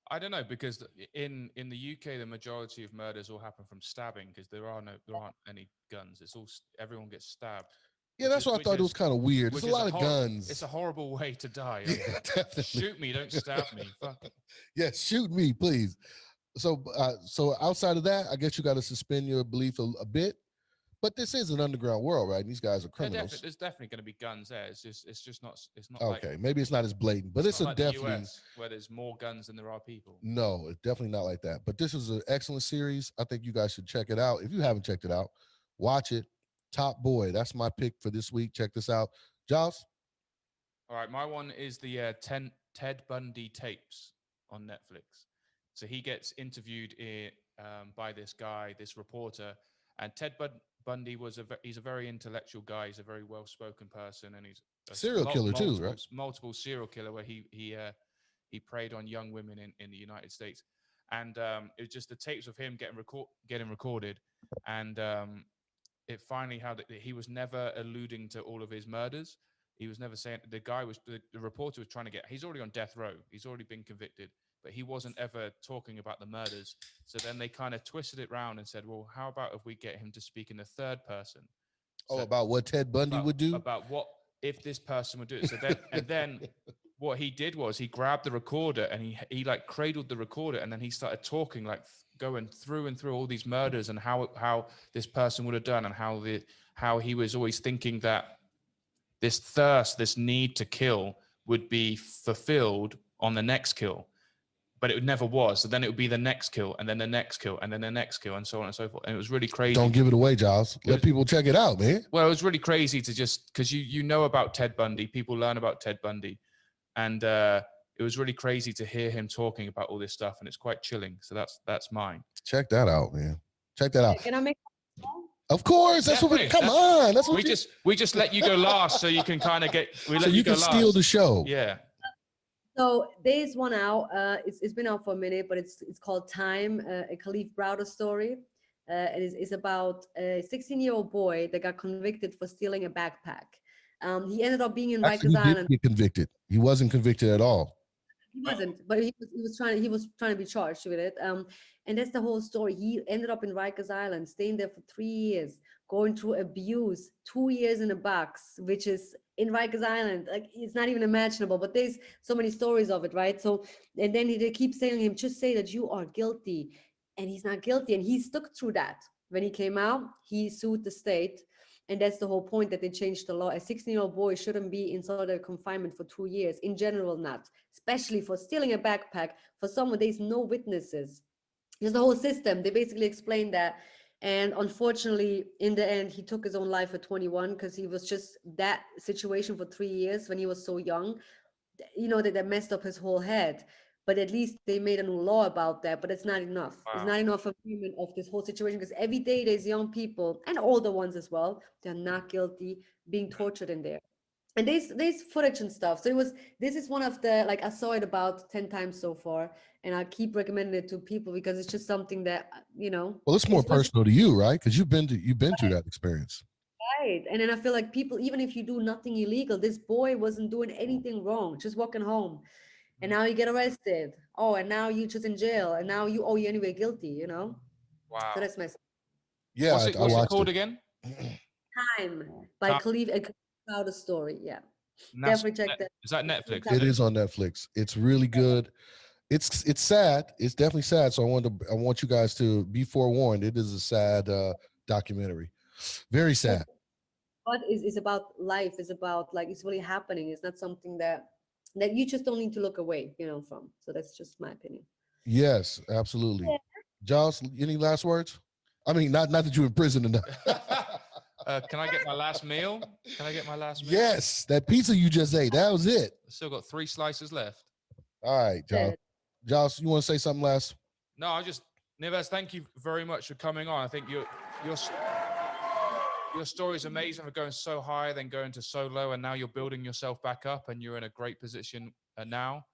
I don't know, because in the UK the majority of murders all happen from stabbing, because there aren't any guns. It's all everyone gets stabbed. Yeah, that's what I thought. It was kind of weird. There's a lot of guns. It's a horrible way to die. Yeah, definitely. Shoot me, don't stab me. Fuck. Yeah, shoot me, please. So outside of that, I guess you got to suspend your belief a bit. But this is an underground world, right? And these guys are criminals. There's definitely going to be guns there. It's just not. It's not Okay, like, maybe it's not as blatant, but it's not a like definitely the US where there's more guns than there are people. no, it's definitely not like that. But this is an excellent series. I think you guys should check it out. If you haven't checked it out, watch it. Top Boy. That's my pick for this week. Check this out, Joss. All right, my one is the Ted Bundy tapes on Netflix. So he gets interviewed by this guy, this reporter, and Ted Bundy he's a very intellectual guy. He's a very well-spoken person, and he's a Serial killer too, right? Multiple serial killer where he preyed on young women in the United States, and it was just the tapes of him getting recorded, and it finally had that he was never alluding to all of his murders. He was never saying the reporter was trying to he's already on death row. He's already been convicted, but he wasn't ever talking about the murders. So then they kind of twisted it around and said, well, how about if we get him to speak in the third person? So About what Ted Bundy would do? About what if this person would do it. So then what he did was he grabbed the recorder and he like cradled the recorder, and then he started talking, like going through and through all these murders and how this person would have done, and how he was always thinking that this thirst, this need to kill would be fulfilled on the next kill, but it never was. So then it would be the next kill, and then the next kill, and then the next kill, and so on and so forth. And it was really crazy. Don't give it away, Giles. Let people check it out, man. Well, it was really crazy to just because you know about Ted Bundy, people learn about Ted Bundy, and it was really crazy to hear him talking about all this stuff, and it's quite chilling. So that's mine. Check that out, man. Check that out. Can I make? Of course, that's what we. Come on, that's what we just let you go last, so you can kind of get. We let so you go can last. steal the show. Yeah. So there's one out. It's been out for a minute, but it's called Time, a Khalif Browder story. It's about a 16-year-old boy that got convicted for stealing a backpack. He ended up being in Rikers He Island. did get convicted. He wasn't convicted at all. He wasn't, but he was trying to be charged with it. And that's the whole story. He ended up in Rikers Island, staying there for 3 years, going through abuse, 2 years in a box, which is in Rikers Island. Like, it's not even imaginable, but there's so many stories of it, right? So, and then they keep saying to him, just say that you are guilty. And he's not guilty. And he stuck through that. When he came out, he sued the state. And that's the whole point, that they changed the law. A 16-year-old boy shouldn't be in solitary confinement for 2 years, in general not, especially for stealing a backpack for someone, there's no witnesses. There's the whole system. They basically explained that. And unfortunately, in the end, he took his own life at 21 because he was just that situation for 3 years when he was so young, that messed up his whole head. But at least they made a new law about that, but it's not enough. Wow. It's not enough agreement of this whole situation, because every day there's young people, and older ones as well, they're not guilty, being tortured in there. And there's footage and stuff. So this is one of the, like, I saw it about 10 times so far, and I keep recommending it to people because it's just something that, Well, it's more personal to you, right? Because you've been through that experience. Right. And then I feel like people, even if you do nothing illegal, this boy wasn't doing anything wrong, just walking home. And now you get arrested. Oh, and now you're just in jail. And now you're anyway guilty, Wow. So that's my. Yeah. What's it called again? Time by Khalif Browder story. Yeah. Definitely check that. Is that Netflix? It is on Netflix. It's really good. It's sad. It's definitely sad. So I want you guys to be forewarned. It is a sad documentary. Very sad. But it's about life. It's about, like, it's really happening. It's not something that you just don't need to look away, from. So that's just my opinion. Yes, absolutely. Yeah. Giles, any last words? I mean, not that you're in prison enough. Can I get my last meal? Yes, that pizza you just ate. That was it. I still got 3 slices left. All right, Giles. Giles, you want to say something last? No, Nives, thank you very much for coming on. I think your story is amazing for going so high, then going to so low, and now you're building yourself back up, and you're in a great position now.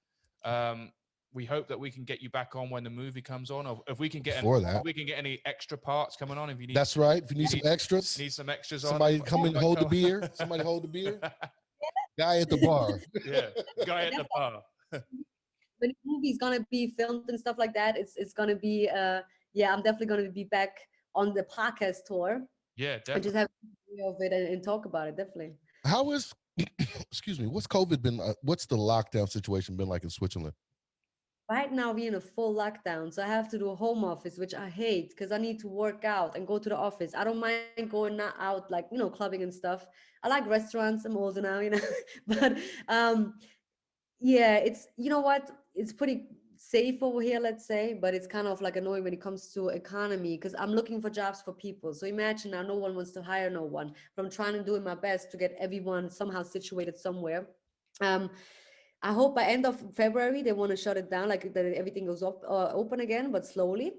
We hope that we can get you back on when the movie comes on, or if we can get any extra parts coming on. If you need, that's right. If you need some extras, Somebody come and hold the beer. Somebody hold the beer. Guy at the bar. Yeah, guy at the bar. When the movie's gonna be filmed and stuff like that, it's gonna be I'm definitely gonna be back on the podcast tour. Yeah, definitely. And just have a video of it and talk about it, definitely. How is excuse me, what's COVID been what's the lockdown situation been like in Switzerland? Right now we're in a full lockdown, so I have to do a home office, which I hate because I need to work out and go to the office. I don't mind going out, like, clubbing and stuff. I like restaurants. I'm older now, but it's, what, it's pretty safe over here, let's say, but it's kind of like annoying when it comes to economy, because I'm looking for jobs for people. So imagine now no one wants to hire no one, but I'm trying to do my best to get everyone somehow situated somewhere. I hope by end of February they want to shut it down, like that everything goes open again, but slowly.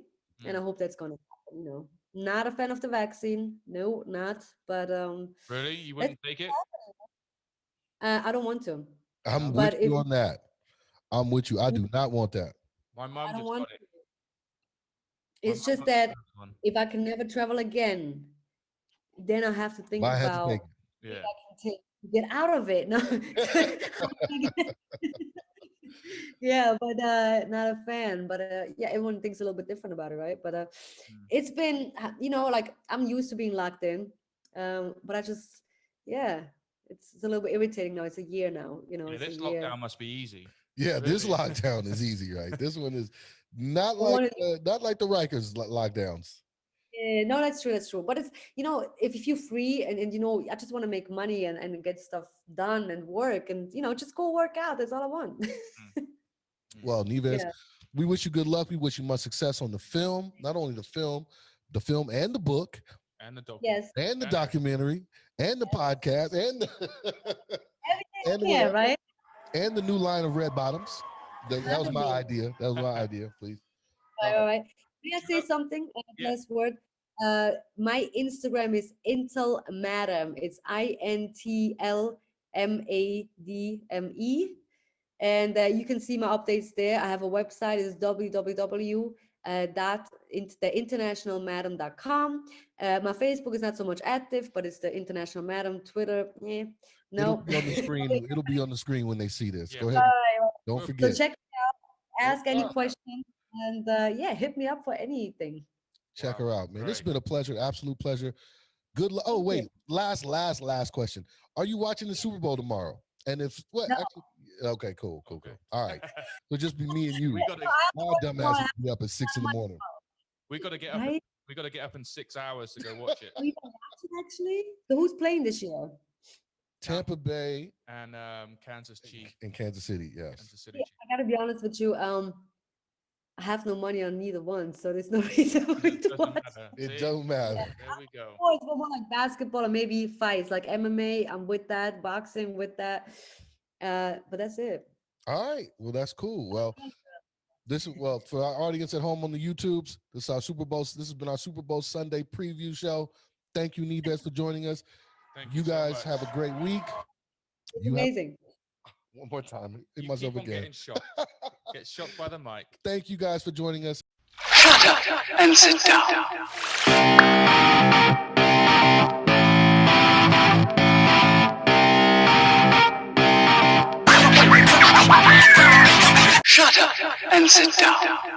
And I hope that's gonna happen. Not a fan of the vaccine, no, not. But really, you wouldn't take it? I don't want to. I'm with you on that. I'm with you. I do not want that. My mom just got it. It's just that if I can never travel again, then I have to think about if I can get out of it. No. Yeah, but not a fan. But everyone thinks a little bit different about it, right? But it's been, like, I'm used to being locked in, but I just, it's a little bit irritating now. It's a year now, this lockdown must be easy. Yeah, really? This lockdown is easy, right? This one is not like the Rikers lockdowns. Yeah, no, that's true. But it's, if you're free and I just want to make money and get stuff done and work and, just go work out. That's all I want. Well, Nives, Yeah. we wish you good luck. We wish you much success on the film, not only the film and the book And the document. Yes. and the documentary and the podcast and the, and the, Yeah, right? and the new line of red bottoms. That was my Definitely. idea. That was my idea, please. All right. May I say something? Yeah. Last word. My Instagram is Intel Madam. It's INTLMADME. And you can see my updates there. I have a website. It's www.theinternationalmadam.com. My Facebook is not so much active, but it's the International Madam. Twitter, yeah, It'll no. be on the screen. It'll be on the screen when they see this. Yeah. Go ahead. Don't So forget. check it out. Ask any Oh. questions, and yeah, hit me up for anything. Check Wow, her out, man. This has great. been a pleasure, absolute pleasure. Good luck. Oh, Thank you. wait. Last question. Are you watching the Super Bowl tomorrow? And if what? No. Actually, okay, cool. Okay. All right. So just be me and you. we gotta My dumb ass will be up at 6 in the morning. we gotta get up. Right? We gotta get up in 6 hours to go watch it. We don't watch it actually. So who's playing this year? Tampa Bay And Kansas Chiefs. and Kansas City. Yes. Kansas City. Yeah, I gotta be honest with you. I have no money on neither one, so there's no reason for me to Doesn't watch. matter. It See? doesn't matter. There we go. Oh, it's more like basketball or maybe fights, like MMA. I'm with that. Boxing with that. But that's it. All right. Well, that's cool. Well, for our audience at home on the YouTubes, this is our Super Bowl. This has been our Super Bowl Sunday preview show. Thank you, Nives, for joining us. Thank You so guys much. have a great week. It's You have amazing. one more time. Hit You myself keep on again. getting shot. Get shot by the mic. Thank you guys for joining us. Shut up and sit down. Shut up and sit down.